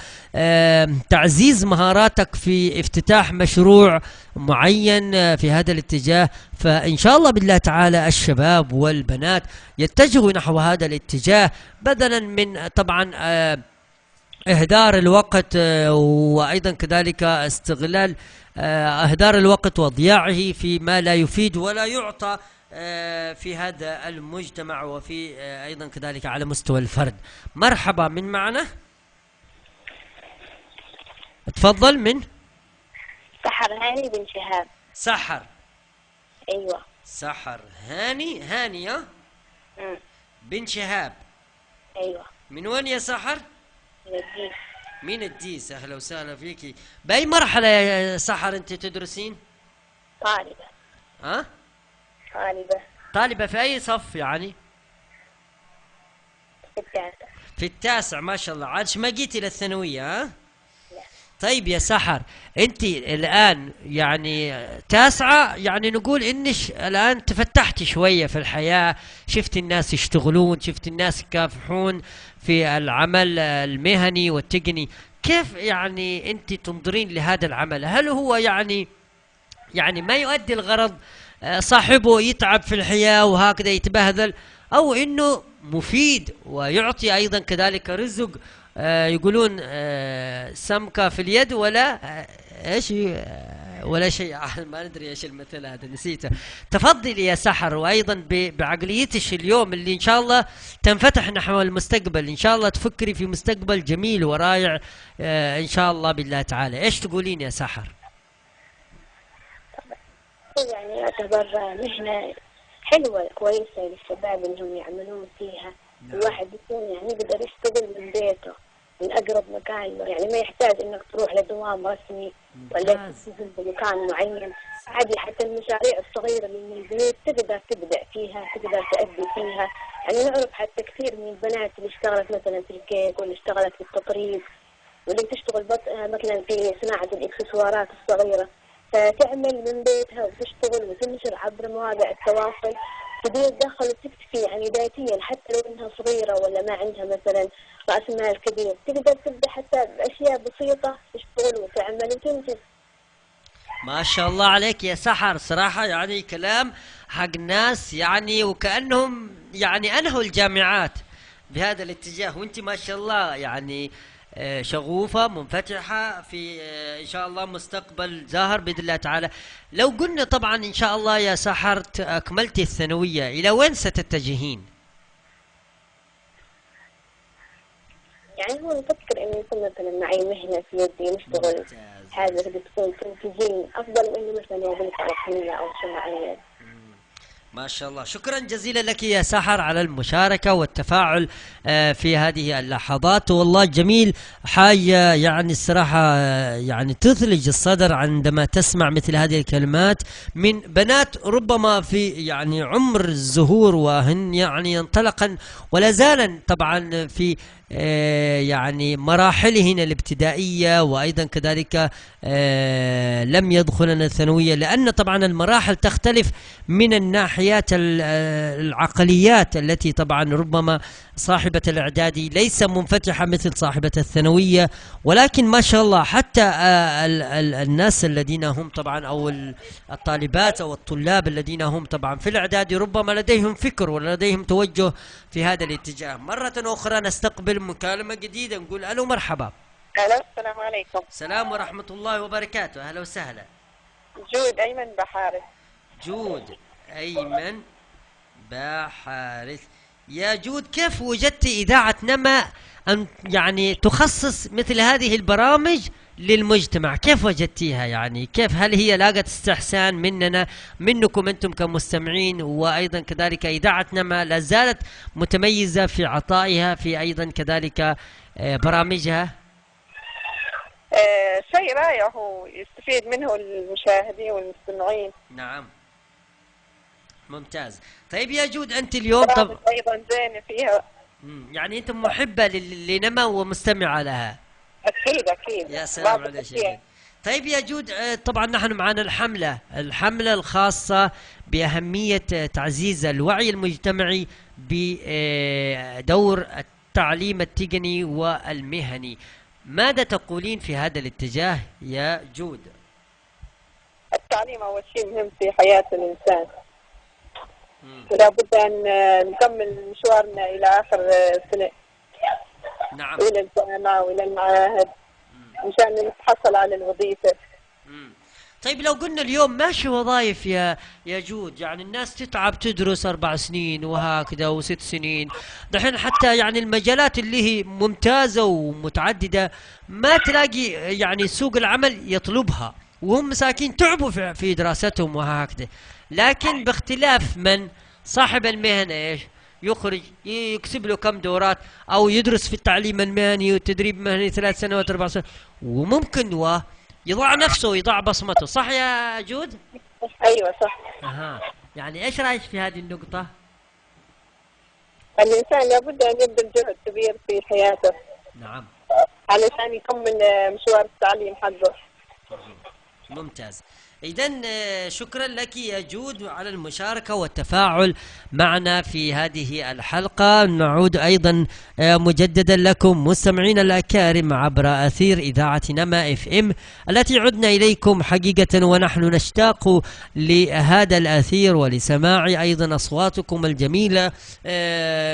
تعزيز مهاراتك في افتتاح مشروع معين في هذا الاتجاه. فإن شاء الله بالله تعالى الشباب والبنات يتجهوا نحو هذا الاتجاه بدلا من طبعا إهدار الوقت وأيضا كذلك استغلال إهدار الوقت وضياعه في ما لا يفيد ولا يعطى في هذا المجتمع وفي أيضا كذلك على مستوى الفرد. مرحبا، من معنا؟ تفضل. من؟ سحر هاني بن شهاب. سحر. ايوه. سحر هانية بن شهاب. ايوه. من وين يا سحر؟ من الديس. من الديس. اهلا وسهلا فيكي. باي مرحلة يا سحر انت تدرسين؟ طالبة. طالبة في اي صف يعني؟ في التاسع. في التاسع ما شاء الله. عادش ما جيتي للثانوية؟ ها؟ لا. طيب يا سحر، انت الان يعني تاسعة، يعني نقول انش الان تفتحتي شوية في الحياة، شفت الناس يشتغلون، شفت الناس يكافحون في العمل المهني والتقني. كيف يعني انت تنظرين لهذا العمل؟ هل هو يعني ما يؤدي الغرض، صاحبه يتعب في الحياة وهكذا يتبهذل، او انه مفيد ويعطي ايضا كذلك رزق، يقولون سمكة في اليد ولا ايش ولا شيء ما ندري ايش المثل هذا نسيته. تفضلي يا سحر، وايضا بعقليتش اليوم اللي ان شاء الله تنفتح نحو المستقبل، ان شاء الله تفكري في مستقبل جميل ورائع ان شاء الله بالله تعالى. ايش تقولين يا سحر؟ يعني يعتبر مهنة حلوة كويسة للشباب انهم يعملون فيها. الواحد يكون يعني يقدر يشتغل من بيته من اقرب مكان له، يعني ما يحتاج انك تروح لدوام رسمي ولا تنزل بمكان معين. عادي حتى المشاريع الصغيرة اللي من البيت تقدر تبدع فيها، تقدر تأدي فيها. يعني نعرف حتى كثير من البنات اللي اشتغلت مثلا في الكيك، واللي اشتغلت في التطريز، واللي تشتغل مثلا في صناعة الاكسسوارات الصغيرة، فتعمل من بيتها وتشتغل وتنشر عبر مواقع التواصل، تقدر تدخل وتكتفي يعني ذاتيا حتى لو انها صغيرة ولا ما عندها مثلا رأس مال كبير، تقدر تبدأ حتى بأشياء بسيطة تشتغل وتعمل وتنتج. ما شاء الله عليك يا سحر، صراحة يعني كلام حق ناس يعني وكأنهم يعني أنهوا الجامعات بهذا الاتجاه، وانت ما شاء الله يعني شغوفة منفتحة في إن شاء الله مستقبل زاهر بإذن الله تعالى. لو قلنا طبعا إن شاء الله يا سحر أكملتي الثانوية، إلى وين ستتجهين؟ يعني هو نفكر إنه يكون مثلا معي مهنة في يدي نشتغل حاجة تكون تنتجين أفضل من إنه مثلا يعمل رسمية أو شيء معين. ما شاء الله، شكرا جزيلا لك يا سحر على المشاركة والتفاعل في هذه اللحظات، والله جميل. حاجة يعني الصراحة يعني تثلج الصدر عندما تسمع مثل هذه الكلمات من بنات ربما في يعني عمر الزهور وهن يعني انطلقا ولا زالا طبعا في يعني مراحلهن الابتدائية، وأيضا كذلك لم يدخلن الثانوية، لأن طبعا المراحل تختلف من الناحيات العقليات التي طبعا ربما صاحبة الإعدادي ليس منفتحة مثل صاحبة الثانوية. ولكن ما شاء الله حتى الناس الذين هم طبعا أو الطالبات أو الطلاب الذين هم طبعا في الإعدادي ربما لديهم فكر ولديهم توجه في هذا الاتجاه. مرة أخرى نستقبل مكالمة جديدة، نقول ألو مرحبا. ألو السلام عليكم. السلام ورحمة الله وبركاته، أهلا وسهلا. جود أيمن بحارث. جود أيمن بحارث. يا جود، كيف وجدت إذاعة نما أن يعني تخصص مثل هذه البرامج للمجتمع؟ كيف وجدتيها؟ يعني كيف، هل هي لاقت استحسان منكم أنتم كمستمعين، وأيضا كذلك إذاعة نما لا زالت متميزة في عطائها في أيضا كذلك برامجها؟ شيء رائع ويستفيد منه المشاهدين والمستمعين. نعم ممتاز. طيب يا جود، أنت اليوم طب أيضا زين فيها، يعني أنت محبة لنما ومستمعة لها؟ أكيد. يا سلام عليك. طيب يا جود، طبعا نحن معنا الحملة الخاصة بأهمية تعزيز الوعي المجتمعي بدور التعليم التقني والمهني. ماذا تقولين في هذا الاتجاه يا جود؟ التعليم أول شيء مهم في حياة الإنسان، ولا بد أن نكمل مشوارنا إلى آخر السنة. نعم. إلى الجامعة وإلى المعاهد مشان نتحصل على الوظيفة. طيب لو قلنا اليوم ماشي وظائف يا جود، يعني الناس تتعب تدرس 4 سنين وهكذا و6 سنين، دحين حتى يعني المجالات اللي هي ممتازة ومتعددة ما تلاقي يعني سوق العمل يطلبها، وهم مساكين تعبوا في دراستهم وهكذا. لكن باختلاف من صاحب المهنة ايش يخرج يكسب له كم دورات او يدرس في التعليم المهني والتدريب المهني 3 سنوات 4 سنوات، وممكن يضع نفسه ويضع بصمته. صح يا جود؟ ايوه صح. يعني ايش رايك في هذه النقطة؟ الانسان لابد ان يبذل جهد كبير في حياته. نعم. علشان يكمل مشوار التعليم حقه. ممتاز. إذن شكرا لك يا جود على المشاركة والتفاعل معنا في هذه الحلقة. نعود أيضا مجددا لكم مستمعين الأكارم عبر أثير إذاعة نما اف ام التي عدنا إليكم حقيقة ونحن نشتاق لهذا الأثير ولسماع أيضا أصواتكم الجميلة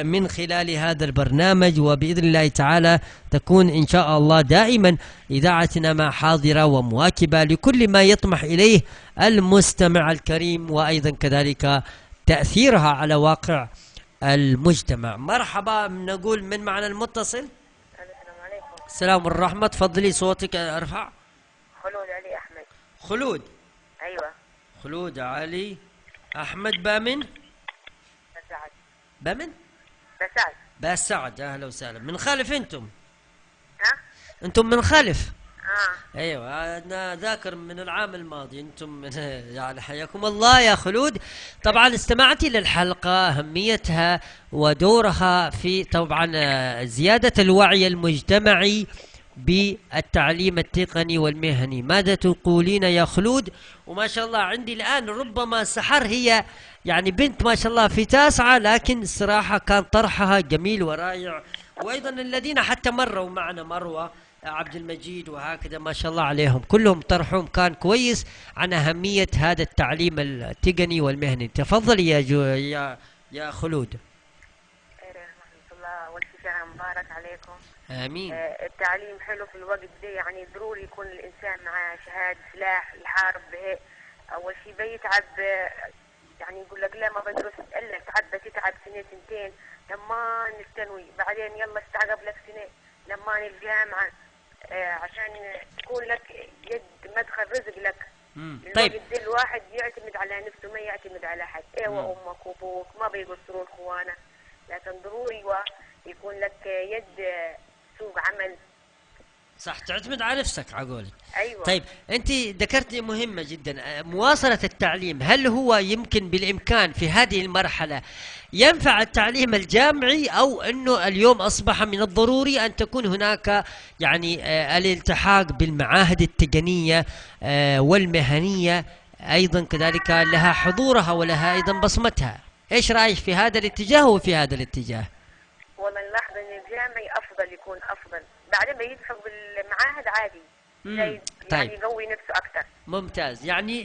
من خلال هذا البرنامج، وبإذن الله تعالى تكون إن شاء الله دائما إذاعتنا ما حاضرة ومواكبة لكل ما يطمح إليه المستمع الكريم، وأيضا كذلك تأثيرها على واقع المجتمع. مرحبا، نقول من معنا المتصل. السلام عليكم. السلام والرحمة. تفضلي صوتك ارفع. خلود علي أحمد. خلود. أيوة. خلود علي أحمد بامن. بسعد. بامن؟ بسعد. بسعد. أهلا وسهلا. من خالف أنتم؟ ها؟ أنتم من خالف؟ ايوه انا ذاكر من العام الماضي. انتم من يعني حياكم الله يا خلود. طبعا استمعتي للحلقه، اهميتها ودورها في طبعا زياده الوعي المجتمعي بالتعليم التقني والمهني. ماذا تقولين يا خلود؟ وما شاء الله عندي الان ربما سحر، هي يعني بنت ما شاء الله في تاسعه، لكن الصراحه كان طرحها جميل ورائع. وايضا الذين حتى مروا معنا، مروه عبد المجيد وهكذا، ما شاء الله عليهم كلهم طرحهم كان كويس عن أهمية هذا التعليم التقني والمهني. تفضلي يا خلود. ورحمة الله والشفاء مبارك عليكم. آمين. التعليم حلو في الوقت ده، يعني ضروري يكون الإنسان معاه شهادة سلاح يحارب به. أول شيء بيتعب، يعني يقول لك لا ما بدرس إلا تتعب سنة سنتين لما الثانوي، بعدين يلا استعقب لك سنة لما الجامعة، عشان تكون لك يد مدخل رزق لك. طيب الواحد يعتمد على نفسه، ما يعتمد على حد. ايوه امك وابوك ما بيقصروا اخوانا، لكن ضروري يكون لك يد سوق عمل. صح، تعتمد على نفسك عقولك. ايوه. طيب انت ذكرتي مهمه جدا، مواصله التعليم. هل هو يمكن بالامكان في هذه المرحله ينفع التعليم الجامعي، او انه اليوم اصبح من الضروري ان تكون هناك يعني الالتحاق بالمعاهد التقنيه والمهنيه ايضا كذلك لها حضورها ولها ايضا بصمتها؟ ايش رايك في هذا الاتجاه وفي هذا الاتجاه؟ والله نلاحظ ان الجامعي افضل، يكون افضل، بعدين بيدخل بالمعاهد عادي. طيب. يعني يقوي نفسه اكثر. ممتاز. يعني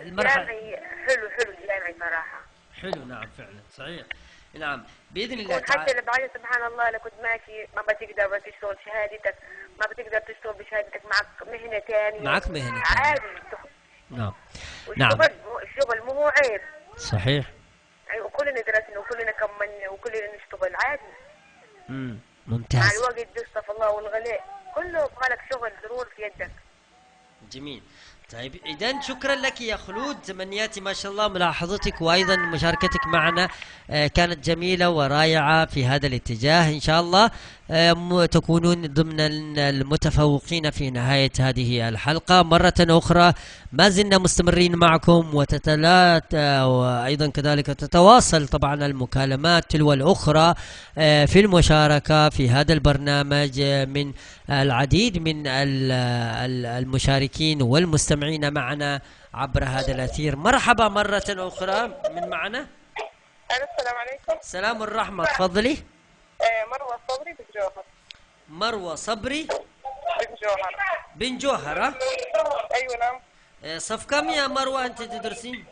الجامعي حلو الجامعي صراحه. حلو. نعم فعلا صحيح. نعم باذن الله تعالى. حتى بعدين سبحان الله لو كنت ماشي ما بتقدر تشتغل شهادتك، ما بتقدر تشتغل بشهادتك، معك مهنه ثانيه. معك مهنه عادي. نعم. الشغل مو هو عيب. صحيح. ايوه كلنا درسنا وكلنا كملنا وكلنا نشتغل عادي. ممتاز. مع الوقت بيصطفى الله والغلاء كله يبغى لك شغل ضروري في يدك. جميل. طيب إذن شكرا لك يا خلود، تمنياتي ما شاء الله ملاحظتك وأيضا مشاركتك معنا كانت جميلة ورائعة في هذا الاتجاه. إن شاء الله تكونون ضمن المتفوقين في نهاية هذه الحلقة. مرة أخرى ما زلنا مستمرين معكم وأيضا كذلك تتواصل طبعا المكالمات تلو الأخرى في المشاركة في هذا البرنامج من العديد من المشاركين والمستمعين معنا عبر هذا الأثير. مرحبا مرة أخرى من معنا. السلام عليكم. السلام والرحمة. تفضلي. مروة صبري بن جوهر. مروة صبري بن جوهر. بن جوهر. ايوه نعم. صف كم يا مروة انت تدرسين؟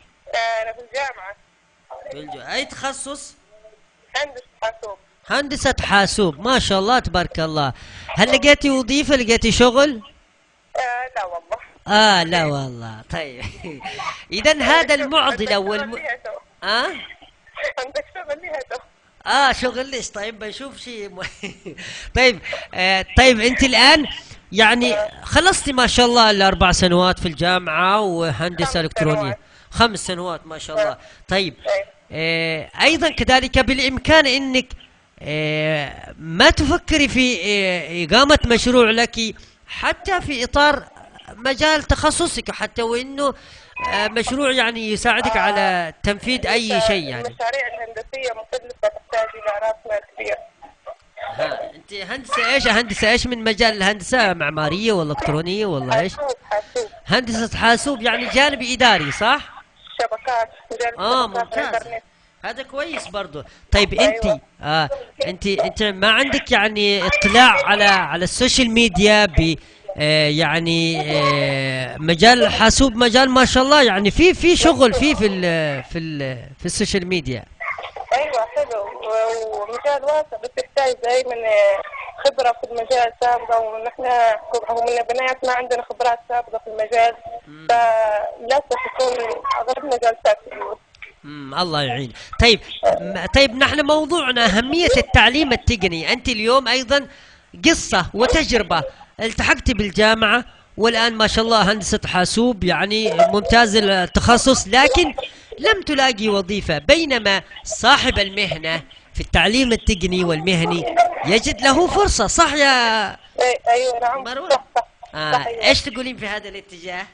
انا في الجامعة. اي تخصص؟ هندسة حاسوب. هندسة حاسوب، ما شاء الله تبارك الله. هل لقيتي وظيفة، لقيتي شغل؟ لا والله. لا والله. طيب اذا هذا المعضلة عندك شغل ليها شغل ليش؟ طيب بنشوف شيء طيب طيب انت الان يعني خلصتي ما شاء الله ال4 سنوات في الجامعة وهندسة إلكترونية. 5 سنوات ما شاء الله. طيب ايضا كذلك بالامكان انك ما تفكري في اقامة مشروع لك حتى في اطار مجال تخصصك، حتى وانه مشروع يعني يساعدك على تنفيذ اي شيء. يعني المشاريع الهندسيه مكلفه تحتاج الى راس مال كبير. انت هندسه ايش من مجال الهندسه؟ معماريه ولا الكترونيه ولا ايش؟ حاسوب. هندسه حاسوب، يعني جانب اداري صح؟ شبكات. ممتاز، هذا كويس برضو. طيب انت انت ما عندك يعني اطلاع على السوشيال ميديا ب يعني مجال الحاسوب مجال ما شاء الله، يعني في شغل في السوشيال ميديا. ايوه حلو ومجال واسع، بس يحتاج دائما خبره في المجال سابقه، ونحن هم البنات ما عندنا خبرات سابقه في المجال، فللاسف يكون اغلبنا جالسات في البيوت. الله يعين. طيب نحن موضوعنا أهمية التعليم التقني. أنت اليوم أيضا قصة وتجربة، التحقت بالجامعة والآن ما شاء الله هندسة حاسوب، يعني ممتاز التخصص، لكن لم تلاقي وظيفة، بينما صاحب المهنة في التعليم التقني والمهني يجد له فرصة. صح يا ايوه نعم مروة؟ صح. ايش تقولين في هذا الاتجاه؟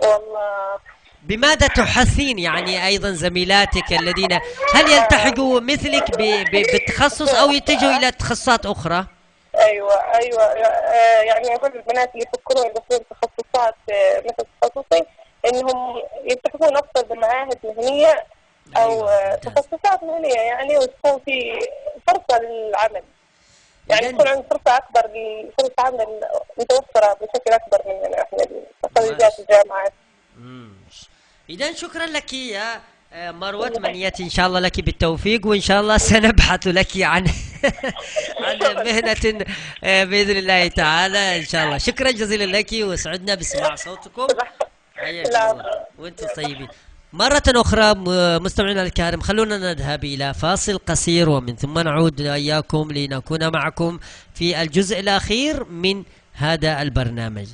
والله بماذا تحثين يعني أيضا زميلاتك الذين هل يلتحقوا مثلك بالتخصص أو يتجهوا إلى تخصصات أخرى؟ ايوه يعني اقول للبنات اللي يفكرون يدخلون تخصصات مثل تخصصي انهم يلتحقون افضل بمعاهد مهنيه او تخصصات مهنيه، يعني وتكون في فرصه للعمل، يعني يكون عندنا فرصه اكبر لفرص عمل متوفره بشكل اكبر مننا احنا خريجات الجامعات. إذا شكرا لك يا مروة، تمنياتي إن شاء الله لك بالتوفيق، وإن شاء الله سنبحث لك عن مهنة بإذن الله تعالى إن شاء الله. شكرا جزيلا لك وسعدنا بسماع صوتكم. حياك الله وأنتم طيبين. مرة أخرى مستمعينا الكرام، خلونا نذهب إلى فاصل قصير ومن ثم نعود إياكم لنكون معكم في الجزء الأخير من هذا البرنامج.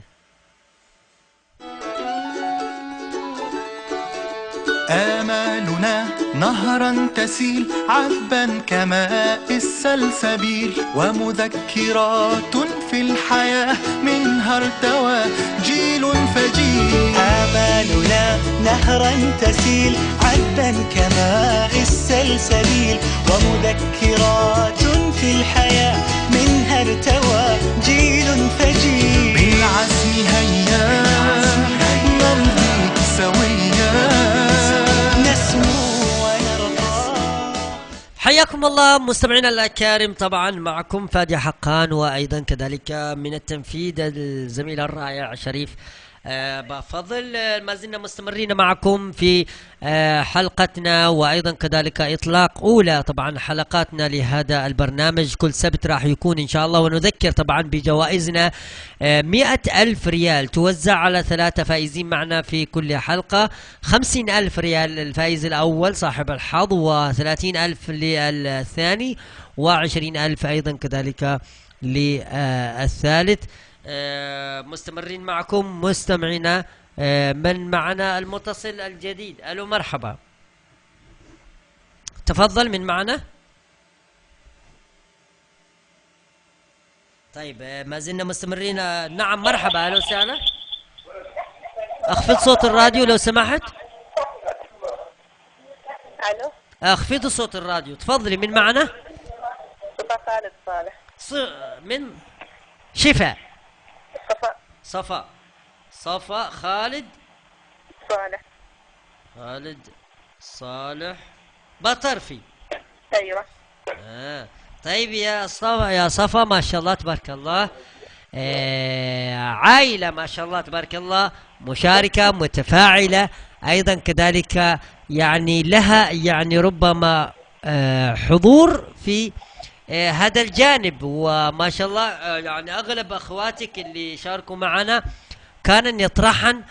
آمالنا نهرا تسيل عذبا كماء السلسبيل، ومذكرات في الحياة منها ارتوى جيل فجيل. آمالنا نهرا تسيل عذبا كماء السلسبيل، ومذكرات في الحياة منها ارتوى جيل فجيل. بالعزم هيا نمضي سويا حياكم الله مستمعينا الأكارم. طبعا معكم فادي حقان، وأيضا كذلك من التنفيذ الزميل الرائع شريف بفضل. ما زلنا مستمرين معكم في حلقتنا، وأيضا كذلك إطلاق أولى طبعا حلقاتنا لهذا البرنامج. كل سبت راح يكون إن شاء الله، ونذكر طبعا بجوائزنا 100,000 ريال توزع على 3 فائزين معنا في كل حلقة. 50,000 ريال للفائز الأول صاحب الحظ، و30,000 للثاني، و20,000 أيضا كذلك للثالث. مستمرين معكم مستمعينا. من معنا المتصل الجديد؟ ألو مرحبا، تفضل من معنا. طيب ما زلنا مستمرين. نعم مرحبا، أهلا وسهلا. أخفض صوت الراديو لو سمحت. ألو أخفض صوت الراديو، تفضلي. من معنا؟ صفا خالد صالح. من شفاء صفا خالد صالح بطرفي. ايوه. طيب يا صفا ما شاء الله تبارك الله، عائلة ما شاء الله تبارك الله، مشاركة متفاعلة أيضا كذلك، يعني لها يعني ربما حضور في هذا الجانب. وما شاء الله يعني أغلب أخواتك اللي شاركوا معنا كان يطرحن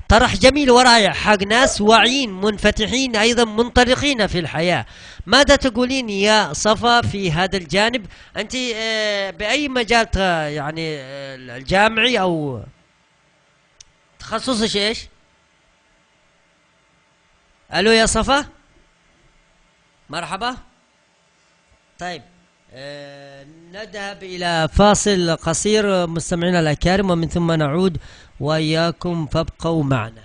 طرح جميل ورائع حق ناس واعيين منفتحين أيضا منطلقين في الحياة. ماذا تقولين يا صفا في هذا الجانب؟ أنت بأي مجال يعني الجامعي أو تخصصك إيش؟ ألو يا صفا مرحبا. طيب نذهب إلى فاصل قصير مستمعينا الأكارم، ومن ثم نعود وإياكم، فابقوا معنا.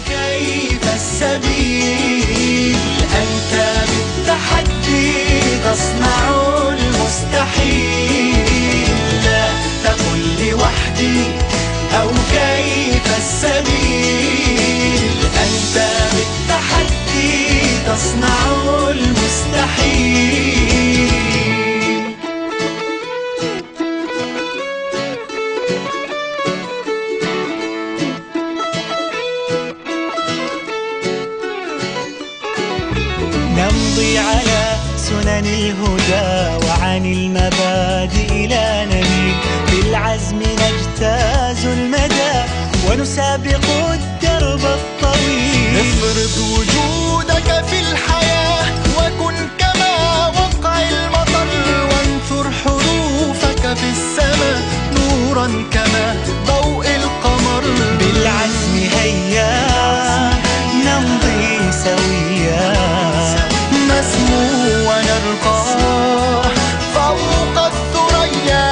كيف السبيل أنت بالتحدي تصنع المستحيل. لا تقل لوحدي أو كيف السبيل، أنت بالتحدي تصنع المستحيل. نمضي على سنن الهدى وعن المبادئ لا نميل، بالعزم نجتاز المدى ونسابق الدرب الطويل. افرض وجودك في الحياة وكن كما وقع المطر، وانثر حروفك في السماء نورا كما ضوء القمر. بالعزم هيا نمضي سويا، نسمو ونرقى فوق الثريا.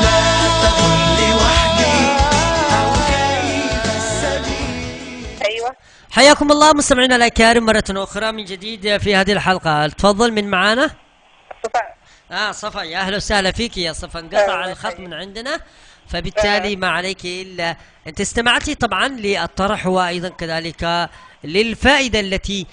لا تكن لوحدي أو كيف السبيل. ايوه حياكم الله مستمعينا الأكارم مرة أخرى من جديد في هذه الحلقة. تفضل من معانا. صفا، يا أهلا وسهلا فيك يا صفا. انقطع الخط من عندنا، فبالتالي ما عليك إلا أنت استمعتي طبعا للطرح وأيضا كذلك للفائدة التي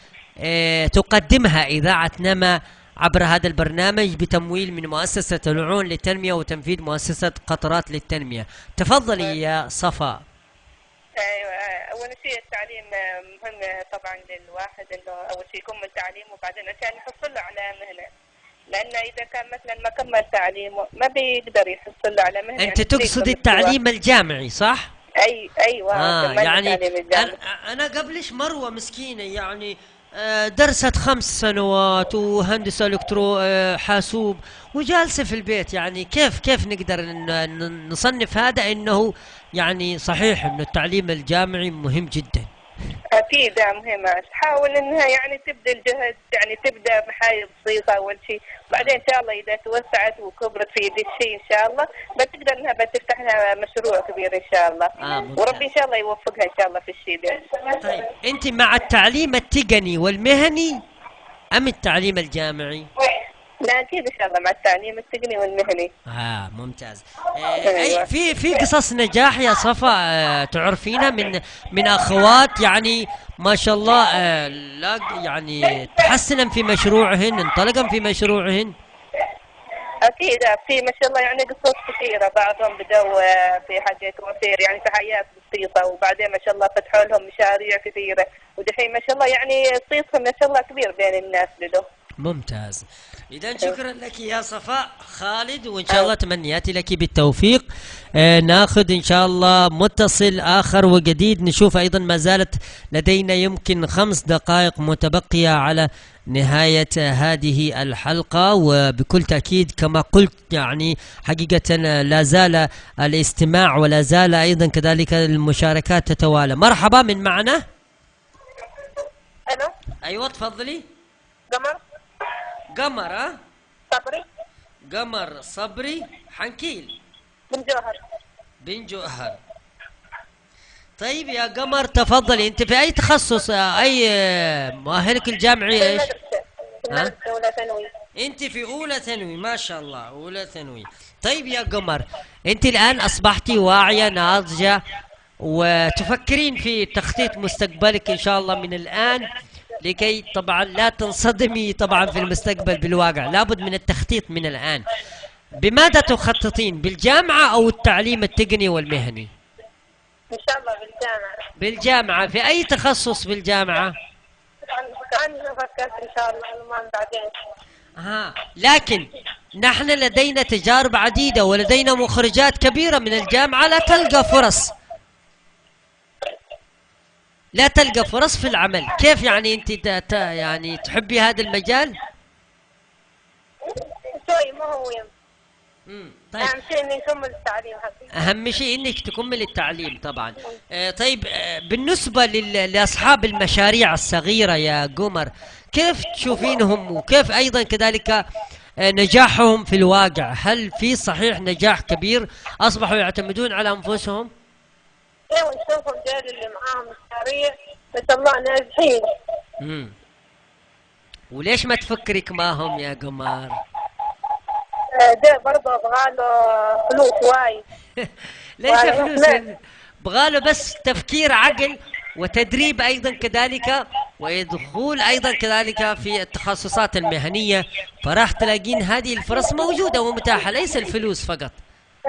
تقدمها إذاعة نما عبر هذا البرنامج بتمويل من مؤسسة العون للتنمية وتنفيذ مؤسسة قطرات للتنمية. تفضلي يا صفا. ايوه، اول شيء التعليم مهم طبعا للواحد، انه اول شيء يكمل تعليم وبعدين عشان يحصل له على مهنه، لان اذا كان مثلا ما كمل تعليمه ما بيقدر يحصل له على مهنه. انت تقصد التعليم الجامعي صح؟ ايوه يعني انا قبلش مروه مسكينه يعني درست 5 سنوات وهندسه حاسوب وجالسه في البيت، يعني كيف نقدر نصنف هذا انه يعني صحيح انه التعليم الجامعي مهم جدا؟ اكيد مهم، تحاول انها يعني تبذل جهد، يعني تبدا بحاجه بسيطه اول شيء، بعدين ان شاء الله اذا توسعت وكبرت في ذا الشيء ان شاء الله بتقدر انها بتفتح لها مشروع كبير ان شاء الله. وربي ان شاء الله يوفقها ان شاء الله في الشيء ده. طيب انت مع التعليم التقني والمهني ام التعليم الجامعي؟ لا اكيد ان شاء الله مع التعليم التقني والمهني. ممتاز. اي في قصص نجاح يا صفا تعرفينها من اخوات يعني ما شاء الله يعني تحسنا في مشروعهن، انطلقا في مشروعهن؟ اكيد في ما شاء الله يعني قصص كثيره، بعضهم بدوا في حاجه وفير يعني في حياه بسيطه، وبعدين ما شاء الله فتحوا لهم مشاريع كثيره، ودحين ما شاء الله يعني صيتهم ما شاء الله كبير بين الناس له. ممتاز. إذا شكرا لك يا صفاء خالد، وإن شاء الله تمنياتي لك بالتوفيق. ناخذ إن شاء الله متصل آخر وجديد، نشوف أيضا ما زالت لدينا يمكن 5 دقائق متبقية على نهاية هذه الحلقة، وبكل تأكيد كما قلت يعني حقيقة لا زال الاستماع ولا زال أيضا كذلك المشاركات تتوالى. مرحبا، من معنا؟ ألو. أيوة تفضلي. قمر صبري. قمر صبري حنكيل بن جوهر. طيب يا قمر تفضلي، انت في اي تخصص، اي مؤهلك الجامعي ايش؟ أولى ثانوي. انت في اولى ثانوي، ما شاء الله اولى ثانوي. طيب يا قمر، انت الان اصبحتي واعية ناضجة وتفكرين في تخطيط مستقبلك ان شاء الله من الان، لكي طبعا لا تنصدمي طبعا في المستقبل بالواقع، لابد من التخطيط من الآن. بماذا تخططين، بالجامعة أو التعليم التقني والمهني؟ إن شاء الله بالجامعة. بالجامعة، في أي تخصص بالجامعة؟ أنا فكرت إن شاء الله بعدين. لكن نحن لدينا تجارب عديدة ولدينا مخرجات كبيرة من الجامعة لا تلقى فرص في العمل. كيف يعني انت يعني تحبي هذا المجال؟ شوي ما هو طيب. اهم شيء اني نكمل التعليم حقي. اهم شيء انك تكمل التعليم طبعا. طيب بالنسبة لاصحاب المشاريع الصغيرة يا قمر، كيف تشوفينهم وكيف ايضا كذلك نجاحهم في الواقع؟ هل في صحيح نجاح كبير، اصبحوا يعتمدون على انفسهم؟ ايوه نشوف الرجال اللي معاهم مشاريع ما شاء الله ناجحين. وليش ما تفكرك معهم يا قمر؟ ده برضه أبغى له فلوس وايد. ليش فلوس؟ بغاله بس تفكير عقل وتدريب أيضا كذلك، ودخول أيضا كذلك في التخصصات المهنية، فراح تلاقين هذه الفرص موجودة ومتاحة، ليس الفلوس فقط.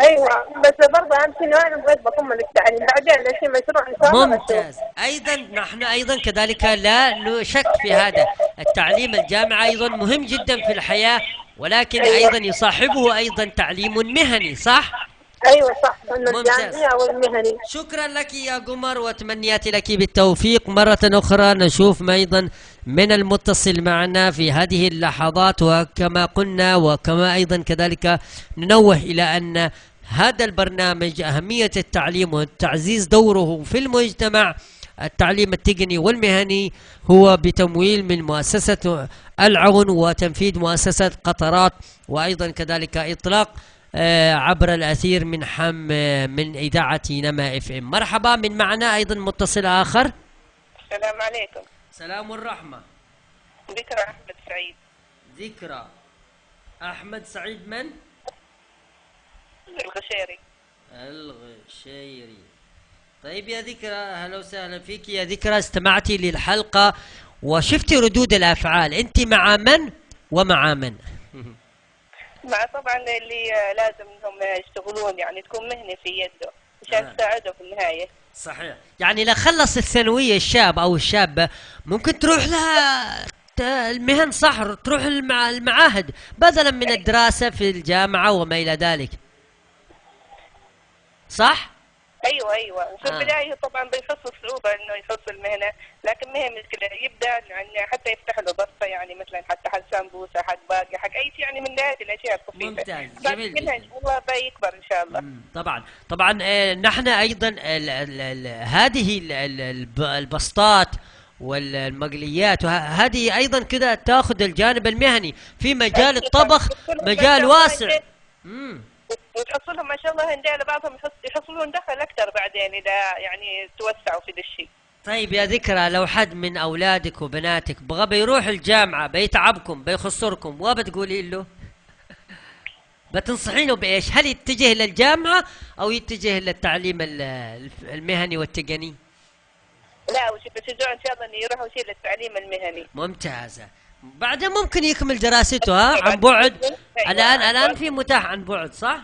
ايوه بس برضه اهم شيء انه انا بغيت بكمل التعليم بعدين لو شيء مشروع ان شاء الله. ممتاز. ايضا نحن ايضا كذلك لا نشك في هذا، التعليم الجامعي ايضا مهم جدا في الحياة، ولكن ايضا يصاحبه ايضا تعليم مهني، صح؟ ايوه صح، انه الجامعي والمهني. شكرا لك يا قمر وتمنياتي لك بالتوفيق مرة اخرى. نشوف ايضا من المتصل معنا في هذه اللحظات، وكما قلنا وكما ايضا كذلك ننوه الى ان هذا البرنامج أهمية التعليم وتعزيز دوره في المجتمع. التعليم التقني والمهني هو بتمويل من مؤسسة العون وتنفيذ مؤسسة قطرات، وأيضا كذلك إطلاق عبر الأثير من إذاعة نما FM. مرحبا، من معنا أيضا متصل آخر. السلام عليكم. سلام الرحمة. ذكرى أحمد سعيد. ذكرى أحمد سعيد من؟ الغشيري. الغشيري. طيب يا ذكرى، اهلا وسهلا فيك يا ذكرى. استمعتي للحلقة وشفتي ردود الافعال، انت مع من ومع من؟ مع طبعا اللي لازم انهم يشتغلون، يعني تكون مهنة في يده عشان تساعده في النهاية. صحيح، يعني لو خلص الثانوية الشاب او الشابة ممكن تروح لها المهن، صح، تروح المعاهد بدلا من الدراسة في الجامعة وما الى ذلك، صح؟ ايوه وفي البدايه طبعا بيحسوا صعوبه انه يحس المهنه، لكن ما هي مشكله، يبدا يعني حتى يفتح له بسطه، يعني مثلا حتى حق سمبوسه، حق باقي، حق اي شيء، يعني من هذه الاشياء البسيطه. ممتاز، جميل جدا. ان شاء الله بيكبر ان شاء الله. طبعا نحن ايضا هذه البسطات والمقليات هذه ايضا كذا تاخذ الجانب المهني في مجال الطبخ، مجال واسع. وتحصلهم ما شاء الله هندي بعضهم يحصلون دخل اكثر بعدين اذا يعني توسعوا في ذا الشيء. طيب يا ذكرى، لو حد من اولادك وبناتك بغى بيروح الجامعه بيتعبكم بيخسركم، وبتقولي له بتنصحينه بايش؟ هل يتجه للجامعه او يتجه للتعليم المهني والتقني؟ لا، وش بشجعه ان شاء الله انه يروح وشيء للتعليم المهني. ممتازه. بعدين ممكن يكمل دراسته عن بعد. الان في متاح عن بعد، صح؟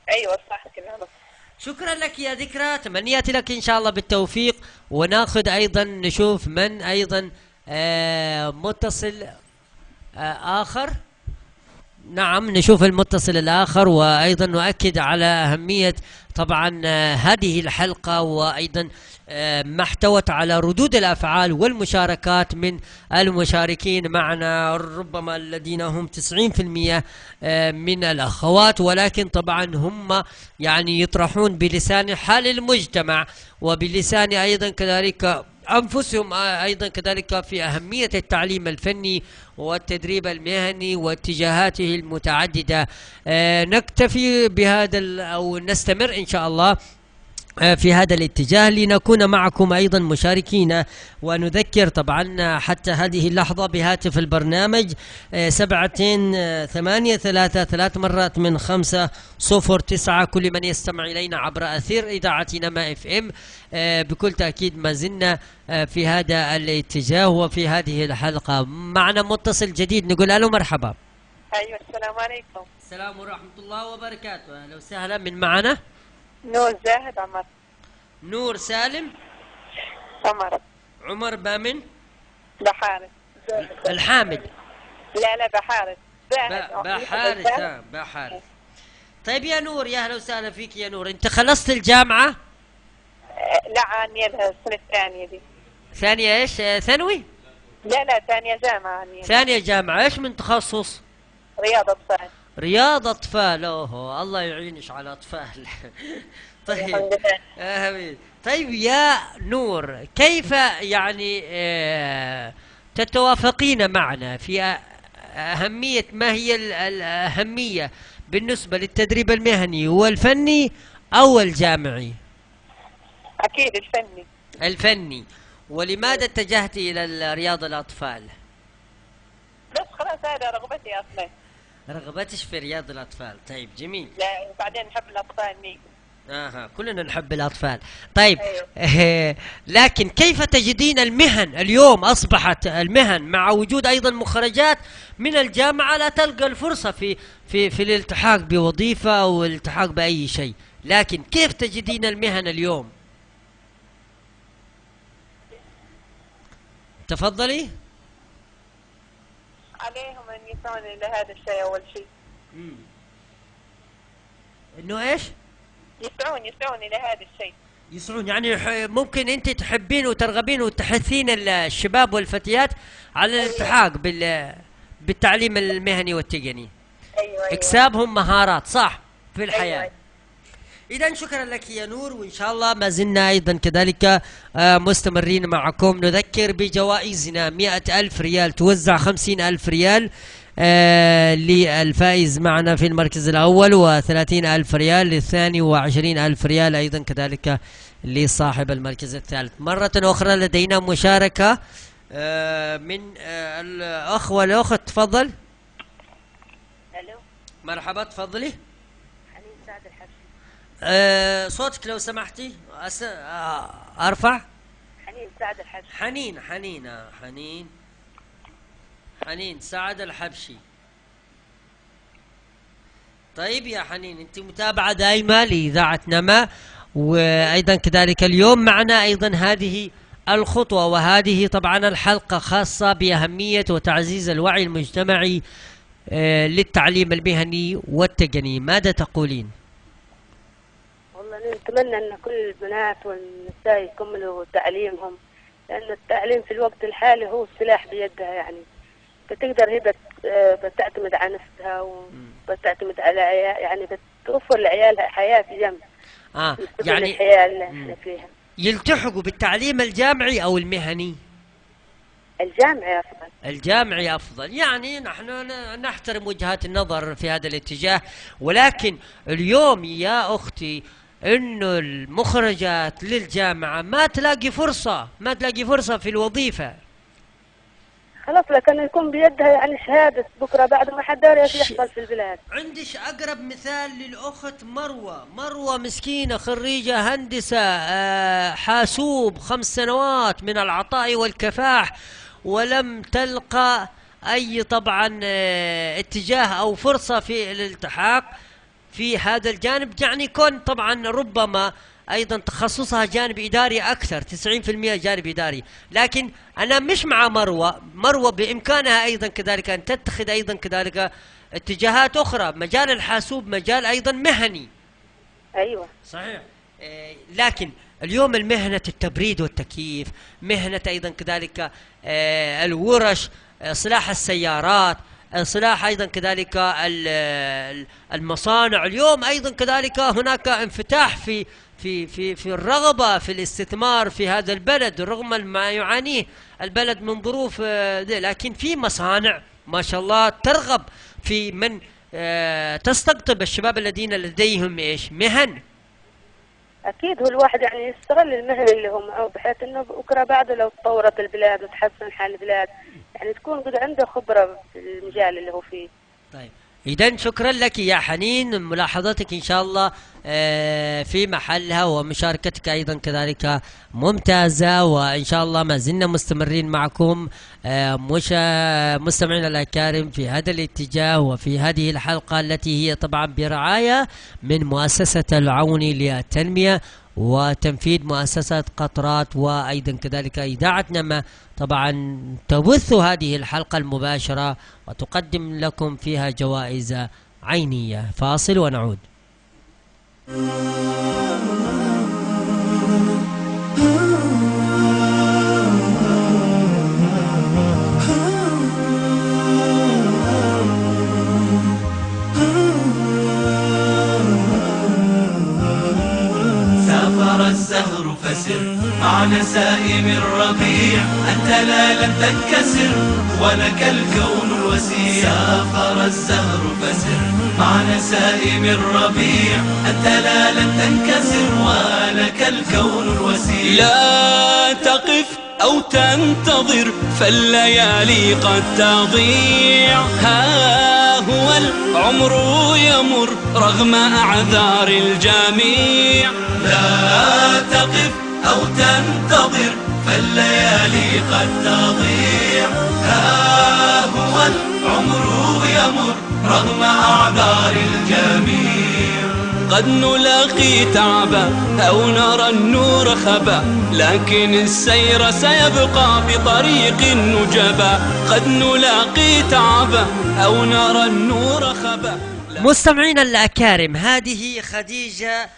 ايوه صح كلامك. شكرا لك يا ذكرى، تمنياتي لك ان شاء الله بالتوفيق. وناخذ ايضا نشوف من ايضا متصل اخر. نعم، نشوف المتصل الاخر، وايضا نؤكد على اهمية طبعا هذه الحلقة، وايضا ما احتوت على ردود الافعال والمشاركات من المشاركين معنا، ربما الذين هم 90% من الاخوات، ولكن طبعا هم يعني يطرحون بلسان حال المجتمع وبلسان ايضا كذلك أنفسهم أيضا كذلك في أهمية التعليم الفني والتدريب المهني واتجاهاته المتعددة. نكتفي بهذا أو نستمر إن شاء الله في هذا الاتجاه لنكون معكم أيضا مشاركين. ونذكر طبعا حتى هذه اللحظة بهاتف البرنامج 783 مرات من 509. كل من يستمع إلينا عبر أثير إذاعة نما FM بكل تأكيد ما زلنا في هذا الاتجاه وفي هذه الحلقة. معنا متصل جديد، نقول ألو مرحبا. أيوة السلام عليكم. السلام ورحمة الله وبركاته. أهلا وسهلا، من معنا؟ نور زاهد عمر. نور سالم عمر بامن بحارث الحامد. لا بحارث بحارث. طيب يا نور، يا اهلا وسهلا فيك يا نور. انت خلصت الجامعة؟ لا، عانية لها السنة الثانية دي. ثانية ايش؟ ثانوي؟ لا ثانية جامعة عانية. ثانية جامعة. ايش من تخصص؟ رياض أطفال. رياض أطفال. أوه، الله يعينش على أطفال. طيب طيب يا نور، كيف يعني تتوافقين معنا في أهمية، ما هي الأهمية بالنسبة للتدريب المهني والفني أو الجامعي؟ أكيد الفني. ولماذا اتجهت إلى رياض الأطفال؟ خلاص هذا رغبتي اصلا. رغبتش في رياض الاطفال. طيب جميل. لا وبعدين نحب الاطفال مي. كلنا نحب الأطفال. طيب لكن كيف تجدين المهن اليوم؟ أصبحت المهن مع وجود أيضا مخرجات من الجامعة لا تلقى الفرصة في الالتحاق بوظيفة أو الالتحاق بأي شيء، لكن كيف تجدين المهن اليوم؟ تفضلي. عليهم أن يسعون إلى هذا الشيء أول شيء. إنه إيش؟ يسعون إلى هذا الشيء. يسعون يعني ممكن أنت تحبين وترغبين وتحثين الشباب والفتيات على الالتحاق بالتعليم المهني والتقني. أيوة. إكسابهم مهارات صح في الحياة. أيوة. إذا شكرا لك يا نور، وإن شاء الله ما زلنا أيضا كذلك مستمرين معكم. نذكر بجوائزنا 100,000 ريال توزع 50,000 ريال للفائز معنا في المركز الأول، و30,000 ريال للثاني، و20,000 ريال أيضا كذلك لصاحب المركز الثالث. مرة أخرى لدينا مشاركة من الأخ والأخت. تفضل. ألو. مرحبا تفضلي. حنين سعد الحبشي. صوتك لو سمحتي أرفع. حنين سعد الحبشي. حنين سعد الحبشي. طيب يا حنين، انت متابعة دائمة لإذاعة نما، وأيضا كذلك اليوم معنا أيضا هذه الخطوة وهذه طبعا الحلقة خاصة بأهمية وتعزيز الوعي المجتمعي للتعليم المهني والتقني. ماذا تقولين؟ والله نتمنى أن كل البنات والنساء يكملوا تعليمهم، لأن التعليم في الوقت الحالي هو السلاح بيدها، يعني بتقدر هي بتعتمد على نفسها وبتعتمد على يعني بتوفر لعيالها حياة في جنب. يعني الحياة اللي احنا فيها. يلتحقوا بالتعليم الجامعي أو المهني؟ الجامعي أفضل. الجامعي أفضل. يعني نحن نحترم وجهات النظر في هذا الاتجاه، ولكن اليوم يا أختي إنه المخرجات للجامعة ما تلاقي فرصة في الوظيفة. خلاص لكن يكون بيدها يعني شهادة بكرة بعد ما حد داري ايش يحصل في البلاد. عندش أقرب مثال للأخت مروة مسكينة خريجة هندسة حاسوب 5 سنوات من العطاء والكفاح، ولم تلقى أي طبعا اتجاه أو فرصة في الالتحاق في هذا الجانب. يعني كون طبعا ربما أيضا تخصصها جانب إداري أكثر، 90% جانب إداري، لكن أنا مش مع مروة بإمكانها أيضا كذلك أن تتخذ أيضا كذلك اتجاهات أخرى. مجال الحاسوب مجال أيضا مهني. أيوة صحيح. لكن اليوم المهنة التبريد والتكييف، مهنة أيضا كذلك الورش، إصلاح السيارات، إصلاح أيضا كذلك المصانع. اليوم أيضا كذلك هناك انفتاح في الرغبة في الاستثمار في هذا البلد رغم ما يعانيه البلد من ظروف، لكن في مصانع ما شاء الله ترغب في من تستقطب الشباب الذين لديهم ايش؟ مهن. أكيد هو الواحد يعني يستغل المهن اللي هو معه، بحيث إنه بكرة بعد لو تطورت البلاد وتحسن حال البلاد يعني تكون قد عنده خبرة في المجال اللي هو فيه. طيب إذن شكرا لك يا حنين، ملاحظتك إن شاء الله في محلها، ومشاركتك أيضا كذلك ممتازة، وإن شاء الله ما زلنا مستمرين معكم مستمعينا الأكارم في هذا الاتجاه وفي هذه الحلقة التي هي طبعا برعاية من مؤسسة العون للتنمية وتنفيذ مؤسسة قطرات، وأيضا كذلك إذاعة نما طبعا تبث هذه الحلقة المباشرة وتقدم لكم فيها جوائز عينية. فاصل ونعود. سافر الزهر فسر مع نسائم الربيع، أنت لا لم تنكسر ولك الكون الوسيع. سافر الزهر فسر مع نسائم الربيع، أنت لا لم تنكسر ولك الكون الوسيع. لا تقف أو تنتظر فالليالي قد تضيع. ها هو العمر يمر رغم أعذار الجميع. لا تقف أو تنتظر فالليالي قد تضيع. ها هو العمر يمر رغم أعذار الجميع. قد نلاقي تعبا أو نرى النور خبا، لكن السير سيبقى في طريق نجبا. قد نلاقي تعبا أو نرى النور خبا. مستمعينا الأكارم، هذه خديجة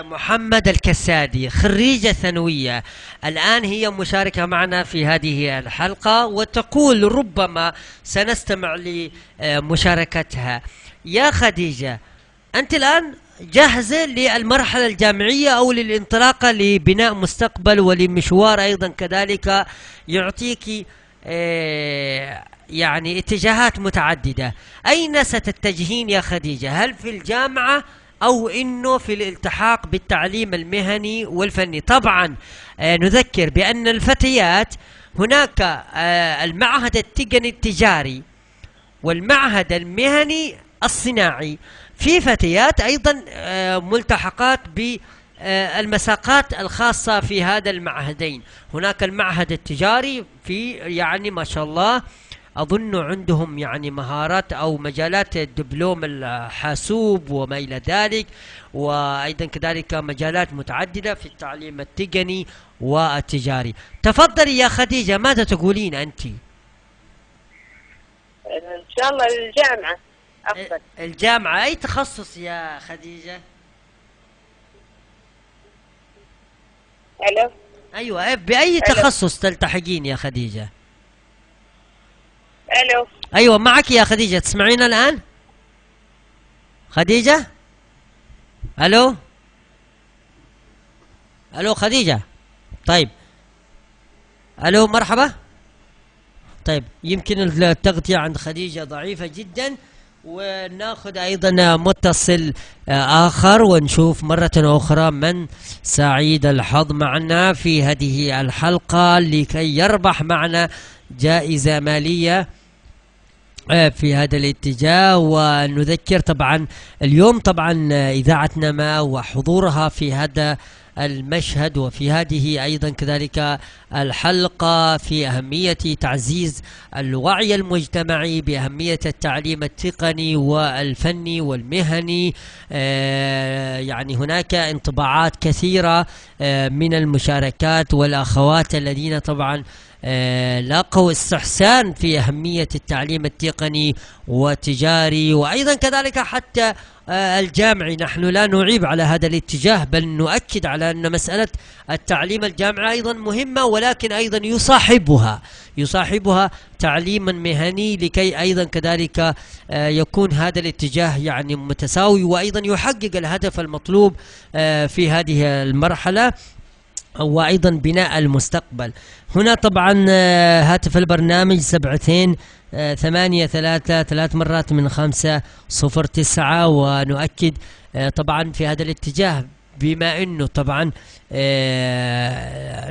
محمد الكسادي، خريجة ثانوية، الآن هي مشاركة معنا في هذه الحلقة، وتقول ربما سنستمع لمشاركتها. يا خديجة، أنت الآن جاهزة للمرحلة الجامعية أو للانطلاقة لبناء مستقبل ولمشوار أيضا كذلك يعطيك يعني اتجاهات متعددة. أين ستتجهين يا خديجة؟ هل في الجامعة أو إنه في الالتحاق بالتعليم المهني والفني؟ طبعا نذكر بأن الفتيات هناك المعهد التقني التجاري والمعهد المهني الصناعي، في فتيات أيضا ملتحقات بالمساقات الخاصة في هذا المعهدين. هناك المعهد التجاري في يعني ما شاء الله أظن عندهم يعني مهارات أو مجالات الدبلوم الحاسوب وما إلى ذلك، وأيضا كذلك مجالات متعددة في التعليم التقني والتجاري. تفضلي يا خديجة، ماذا تقولين أنت؟ إن شاء الله الجامعة أفضل. الجامعة، أي تخصص يا خديجة؟ ألو. أيوة، بأي تخصص تلتحقين يا خديجة؟ ألو. أيوة معك يا خديجة، تسمعين الآن؟ خديجة؟ ألو؟ ألو خديجة؟ طيب، ألو مرحبا؟ طيب، يمكن التغطية عند خديجة ضعيفة جدا، وناخذ أيضا متصل آخر ونشوف مرة أخرى من سعيد الحظ معنا في هذه الحلقة لكي يربح معنا جائزة مالية في هذا الاتجاه. ونذكر طبعا اليوم طبعا إذاعة نما وحضورها في هذا المشهد وفي هذه أيضا كذلك الحلقة في أهمية تعزيز الوعي المجتمعي بأهمية التعليم التقني والفني والمهني. يعني هناك انطباعات كثيرة من المشاركات والأخوات الذين طبعا لاقوا استحسان في أهمية التعليم التقني والتجاري وأيضا كذلك حتى الجامعي. نحن لا نعيب على هذا الاتجاه، بل نؤكد على أن مسألة التعليم الجامعي أيضا مهمة، ولكن أيضا يصاحبها تعليما مهني لكي أيضا كذلك يكون هذا الاتجاه يعني متساوي وأيضا يحقق الهدف المطلوب في هذه المرحلة وأيضا بناء المستقبل. هنا طبعا هاتف البرنامج 7283 مرات من 509، ونؤكد طبعا في هذا الاتجاه بما أنه طبعا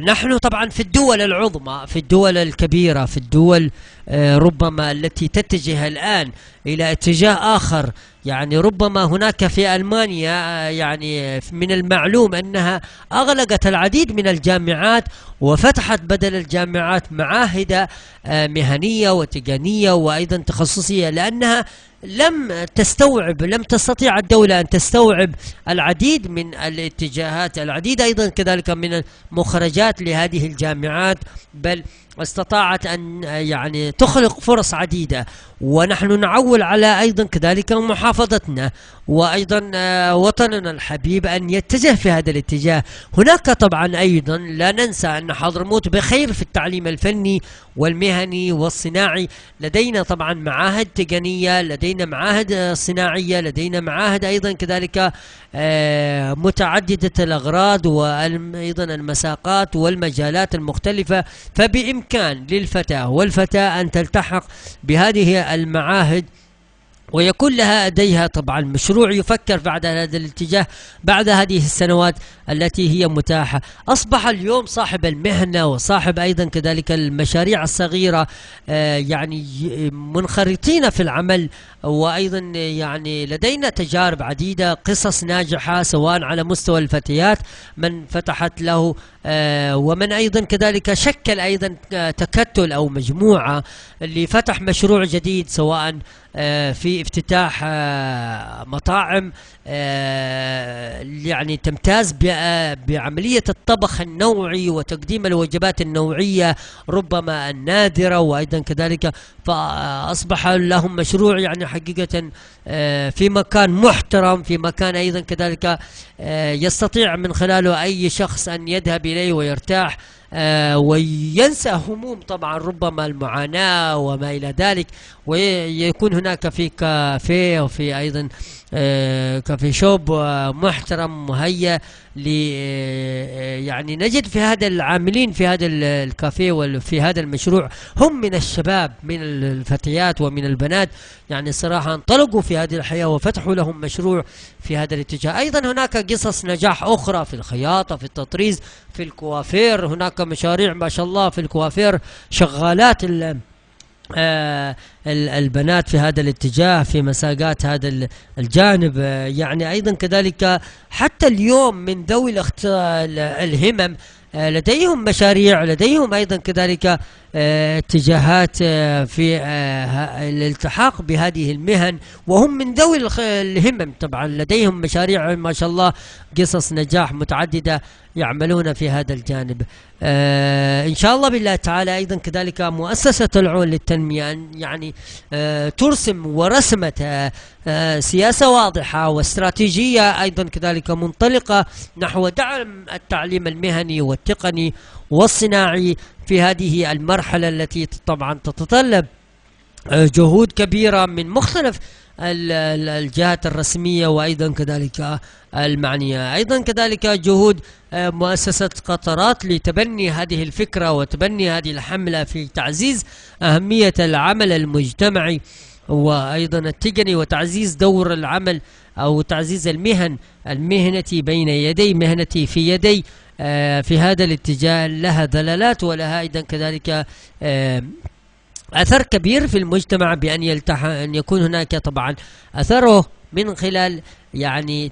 نحن طبعا في الدول العظمى، في الدول الكبيرة، في الدول ربما التي تتجه الآن إلى اتجاه آخر. يعني ربما هناك في ألمانيا يعني من المعلوم أنها أغلقت العديد من الجامعات وفتحت بدل الجامعات معاهد مهنية وتقنية وأيضا تخصصية، لأنها لم تستطيع الدولة أن تستوعب العديد من الاتجاهات، العديد أيضا كذلك من المخرجات لهذه الجامعات، بل استطاعت أن يعني تخلق فرص عديدة. ونحن نعول على أيضا كذلك محافظتنا وأيضا وطننا الحبيب أن يتجه في هذا الاتجاه. هناك طبعا أيضا لا ننسى أن حضرموت بخير في التعليم الفني والمهني والصناعي. لدينا طبعا معاهد تقنية، لدينا معاهد صناعية، لدينا معاهد أيضا كذلك متعددة الأغراض وأيضا المساقات والمجالات المختلفة. فبإمكان للفتاة والفتاة أن تلتحق بهذه المعاهد ويكون لديها طبعا مشروع يفكر بعد هذا الاتجاه بعد هذه السنوات التي هي متاحة. أصبح اليوم صاحب المهنة وصاحب أيضا كذلك المشاريع الصغيرة يعني منخرطين في العمل، وأيضا يعني لدينا تجارب عديدة، قصص ناجحة سواء على مستوى الفتيات من فتحت له ومن أيضا كذلك شكل أيضا تكتل أو مجموعة اللي فتح مشروع جديد، سواء في افتتاح مطاعم يعني تمتاز بعملية الطبخ النوعي وتقديم الوجبات النوعية ربما النادرة، وأيضا كذلك فأصبح لهم مشروع يعني حقيقة في مكان محترم، في مكان أيضا كذلك يستطيع من خلاله أي شخص أن يذهب إليه ويرتاح وينسى هموم طبعا ربما المعاناة وما إلى ذلك، ويكون هناك في كافيه وفي أيضا كافي شوب محترم مهيأ يعني نجد في هذا العاملين في هذا الكافيه وفي هذا المشروع هم من الشباب من الفتيات ومن البنات، يعني صراحة انطلقوا في هذه الحياة وفتحوا لهم مشروع في هذا الاتجاه. أيضا هناك قصص نجاح أخرى في الخياطة، في التطريز، في الكوافير، هناك مشاريع ما شاء الله في الكوافير، شغالات البنات في هذا الاتجاه في مساقات هذا الجانب، يعني أيضا كذلك حتى اليوم من ذوي الهمم لديهم مشاريع، لديهم أيضا كذلك اتجاهات في الالتحاق بهذه المهن، وهم من ذوي الهمم طبعا لديهم مشاريع ما شاء الله، قصص نجاح متعددة يعملون في هذا الجانب. إن شاء الله بالله تعالى. أيضا كذلك مؤسسة العون للتنمية يعني ترسم ورسمت سياسة واضحة واستراتيجية أيضا كذلك منطلقة نحو دعم التعليم المهني والتقني والصناعي في هذه المرحلة التي طبعا تتطلب جهود كبيرة من مختلف الجهات الرسمية وأيضا كذلك المعنية. أيضا كذلك جهود مؤسسة قطرات لتبني هذه الفكرة وتبني هذه الحملة في تعزيز أهمية العمل المجتمعي وأيضا التقني وتعزيز دور العمل أو تعزيز المهنة بين يدي مهنتي في يدي في هذا الاتجاه، لها دلالات ولها أيضا كذلك أثر كبير في المجتمع بأن أن يكون هناك طبعا أثره من خلال يعني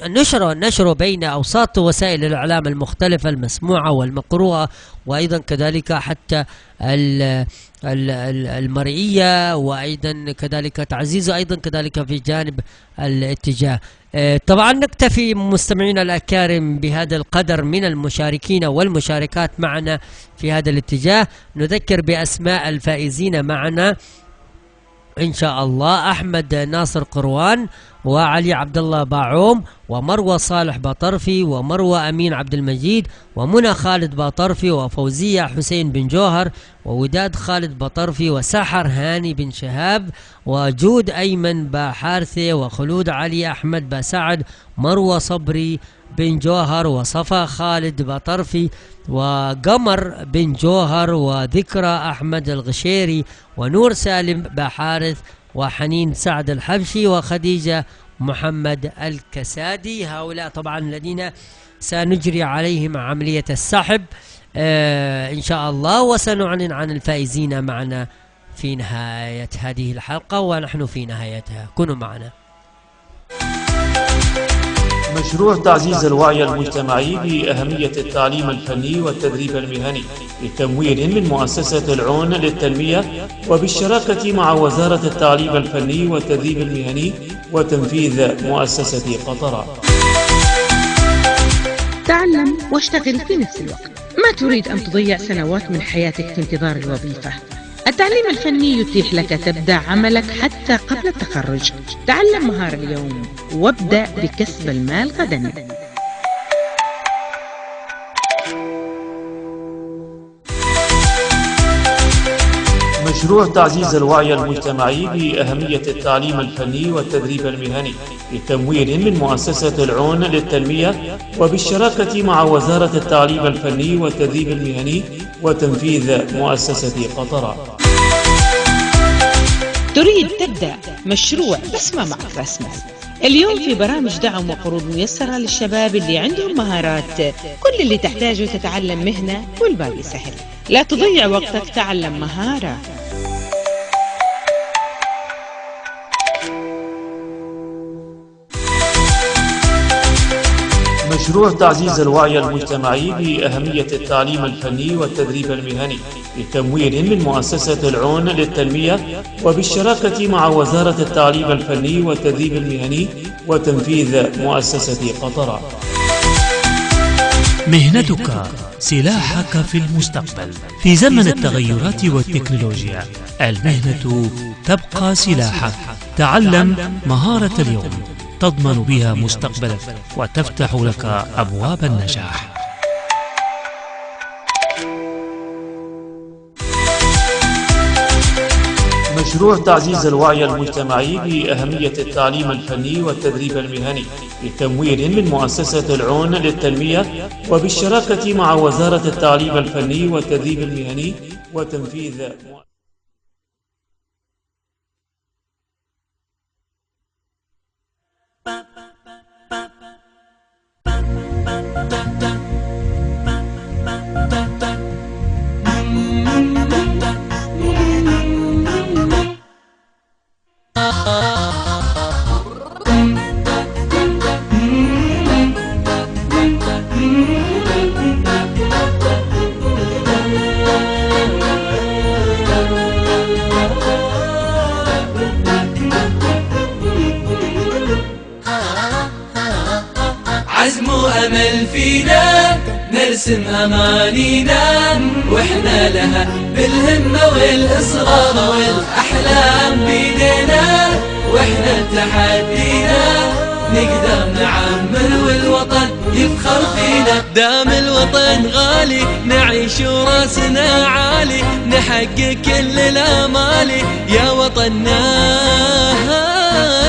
النشر بين أوساط وسائل الإعلام المختلفة المسموعة والمقروءة، وأيضا كذلك حتى المرئية، وأيضا كذلك تعزيز أيضا كذلك في جانب الاتجاه. طبعا نكتفي مستمعينا الأكارم بهذا القدر من المشاركين والمشاركات معنا في هذا الاتجاه. نذكر بأسماء الفائزين معنا إن شاء الله: أحمد ناصر قروان، وعلي عبد الله باعوم، ومروة صالح باطرفي، ومروة أمين عبد المجيد، ومنى خالد باطرفي، وفوزية حسين بن جوهر، ووداد خالد باطرفي، وسحر هاني بن شهاب، وجود أيمن باحارثة، وخلود علي أحمد باسعد، مروة صبري بن جوهر، وصفا خالد باطرفي، وقمر بن جوهر، وذكرى أحمد الغشيري، ونور سالم باحارث، وحنين سعد الحبشي، وخديجة محمد الكسادي. هؤلاء طبعا الذين سنجري عليهم عملية السحب إن شاء الله، وسنعلن عن الفائزين معنا في نهاية هذه الحلقة، ونحن في نهايتها. كونوا معنا. مشروع تعزيز الوعي المجتمعي بأهمية التعليم الفني والتدريب المهني بتمويل من مؤسسة العون للتنمية وبالشراكة مع وزارة التعليم الفني والتدريب المهني وتنفيذ مؤسسة قطرات. تعلم واشتغل في نفس الوقت. ما تريد أن تضيع سنوات من حياتك في انتظار الوظيفة. التعليم الفني يتيح لك تبدأ عملك حتى قبل التخرج. تعلم مهارة اليوم وابدأ بكسب المال غدا. مشروع تعزيز الوعي المجتمعي بأهمية التعليم الفني والتدريب المهني بتمويل من مؤسسة العون للتنمية وبالشراكة مع وزارة التعليم الفني والتدريب المهني وتنفيذ مؤسسة قطرات. تريد تبدأ مشروع بس ما معك رأس مال؟ اليوم في برامج دعم وقروض ميسرة للشباب اللي عندهم مهارات، كل اللي تحتاجه تتعلم مهنة والباقي سهل. لا تضيع وقتك، تعلم مهارة. مشروع تعزيز الوعي المجتمعي بأهمية التعليم الفني والتدريب المهني بتمويل من مؤسسة العون للتنمية وبالشراكة مع وزارة التعليم الفني والتدريب المهني وتنفيذ مؤسسة قطرة. مهنتك سلاحك في المستقبل. في زمن التغيرات والتكنولوجيا المهنة تبقى سلاحك. تعلم مهارة اليوم تضمن بها مستقبلك وتفتح لك أبواب النجاح. مشروع تعزيز الوعي المجتمعي بأهمية التعليم الفني والتدريب المهني بتمويل من مؤسسة العون للتنمية وبالشراكة مع وزارة التعليم الفني والتدريب المهني وتنفيذ عزم وأمل فينا نرسم أمانينا وإحنا لها بالهمة والإصرار والأحلام بيدينا وإحنا تحدينا نقدر نعمر والوطن يفخر فينا. دام الوطن غالي نعيش وراسنا عالي نحقق كل الآمال يا وطننا.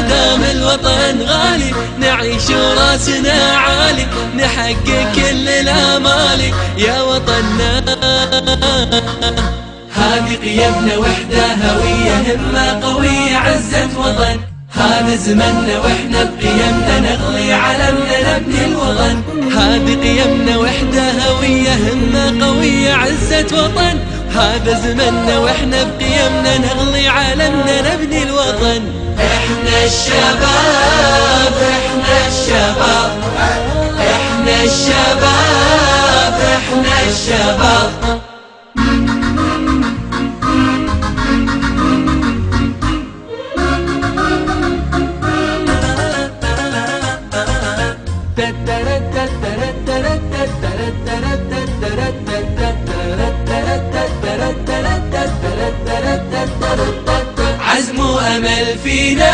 دام الوطن غالي نعيش وراسنا عالي نحقق كل الآمال يا وطننا. هذه قيمنا وحدة هوية همة قوية عزة وطن. هذا زمننا واحنا بقيمنا نغلي علمنا نبني الوطن. هذه قيمنا وحدة هوية همة قوية عزة وطن. هذا زمننا واحنا بقيمنا نغلي علمنا نبني الوطن. احنا الشباب احنا الشباب احنا الشباب احنا الشباب. عزم وأمل فينا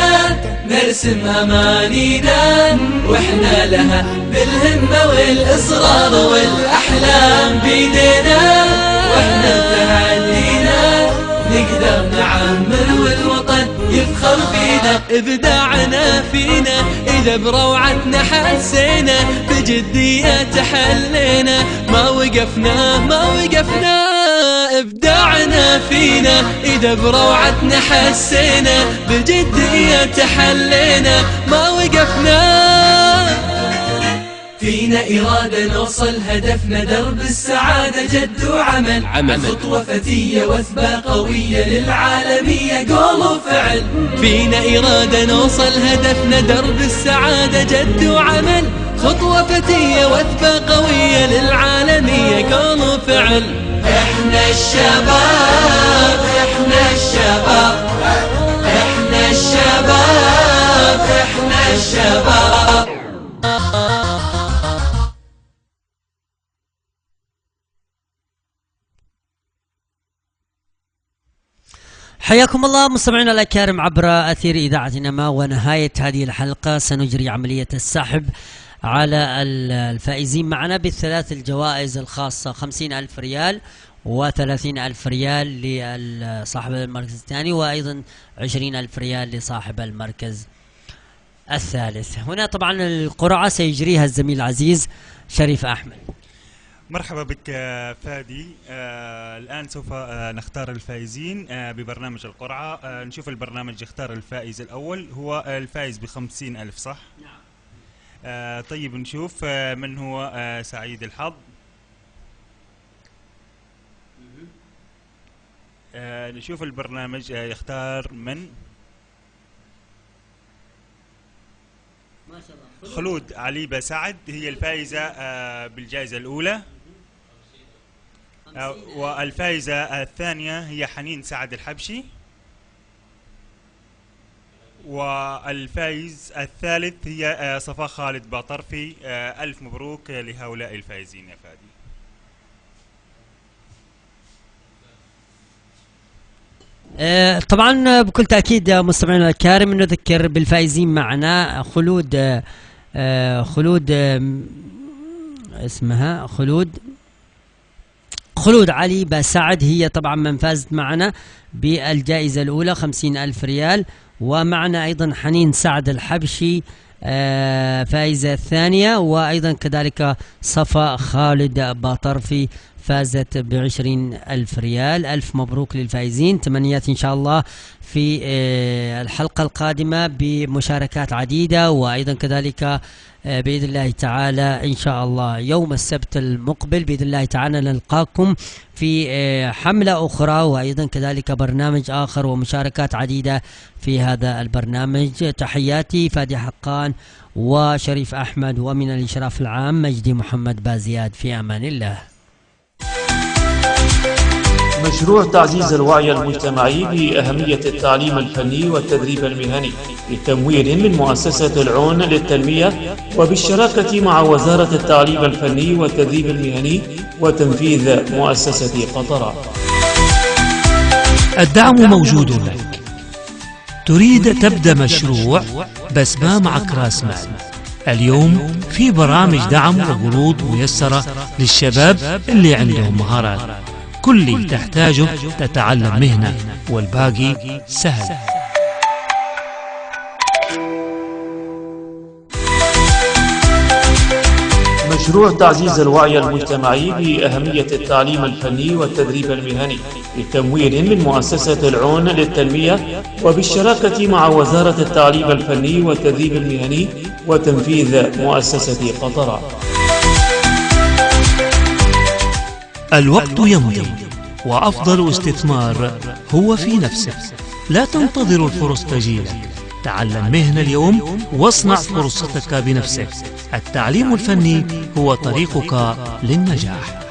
نرسم أمانينا وإحنا لها بالهمة والإصرار والأحلام بيدينا وإحنا تحدينا نقدر نعمر والوطن يفخر فينا. إبداعنا فينا إذا بروعتنا حسينا بجدية تحلينا ما وقفنا ما وقفنا. إبداعنا فينا إذا بروعتنا حسينا بجدية تحلينا ما وقفنا. فينا إرادة نوصل هدفنا درب السعادة جد وعمل خطوة فتية وثبة قوية للعالمية قول وفعل. فينا إرادة نوصل هدفنا درب السعادة جد وعمل خطوة فتية وثبة قوية للعالمية قول وفعل. احنا الشباب احنا الشباب احنا الشباب احنا الشباب. حياكم الله مستمعينا الأكارم عبر أثير إذاعة نما. ونهاية هذه الحلقة سنجري عملية السحب على الفائزين معنا بالثلاث الجوائز الخاصة 50,000 ريال و30,000 ريال لصاحب المركز الثاني وأيضا 20,000 ريال لصاحب المركز الثالث. هنا طبعا القرعة سيجريها الزميل العزيز شريف أحمد. مرحبا بك فادي. الآن سوف نختار الفائزين ببرنامج القرعة. نشوف البرنامج يختار الفائز الأول، هو الفائز ب50,000 صح؟ نعم. طيب نشوف من هو سعيد الحظ. نشوف البرنامج يختار من. ما شاء الله. خلود عليبة سعد هي الفائزة بالجائزة الأولى، والفائزة الثانية هي حنين سعد الحبشي، والفائز الثالث هي صفاء خالد باطرفي. ألف مبروك لهؤلاء الفائزين يا فادي. طبعا بكل تأكيد مستمعينا الكرام نذكر بالفائزين معنا خلود اسمها خلود علي بسعد، هي طبعا من فازت معنا بالجائزة الأولى 50,000 ريال. ومعنا أيضا حنين سعد الحبشي فائزة الثانية، وأيضا كذلك صفاء خالد باطرفي فازت ب20,000 ريال. ألف مبروك للفائزين. تمنيات إن شاء الله في الحلقة القادمة بمشاركات عديدة، وأيضا كذلك بإذن الله تعالى إن شاء الله يوم السبت المقبل بإذن الله تعالى نلقاكم في حملة أخرى، وأيضا كذلك برنامج آخر ومشاركات عديدة في هذا البرنامج. تحياتي فادي حقان وشريف أحمد، ومن الإشراف العام مجدي محمد بازياد. في أمان الله. مشروع تعزيز الوعي المجتمعي بأهمية التعليم الفني والتدريب المهني بتمويل من مؤسسة العون للتنمية وبالشراكة مع وزارة التعليم الفني والتدريب المهني وتنفيذ مؤسسة قطرة. الدعم موجود لك. تريد تبدأ مشروع بس ما معك راس مال؟ اليوم في برامج دعم وقروض ميسرة للشباب اللي عندهم مهارات. كل اللي تحتاجه تتعلم مهنة والباقي سهل. مشروع تعزيز الوعي المجتمعي بأهمية التعليم الفني والتدريب المهني بتمويل من مؤسسة العون للتنمية وبالشراكة مع وزارة التعليم الفني والتدريب المهني وتنفيذ مؤسسة قطرة. الوقت يمضي، وأفضل استثمار هو في نفسك. لا تنتظر الفرص تجيلك. تعلم مهنة اليوم واصنع فرصتك بنفسك. التعليم الفني هو طريقك للنجاح.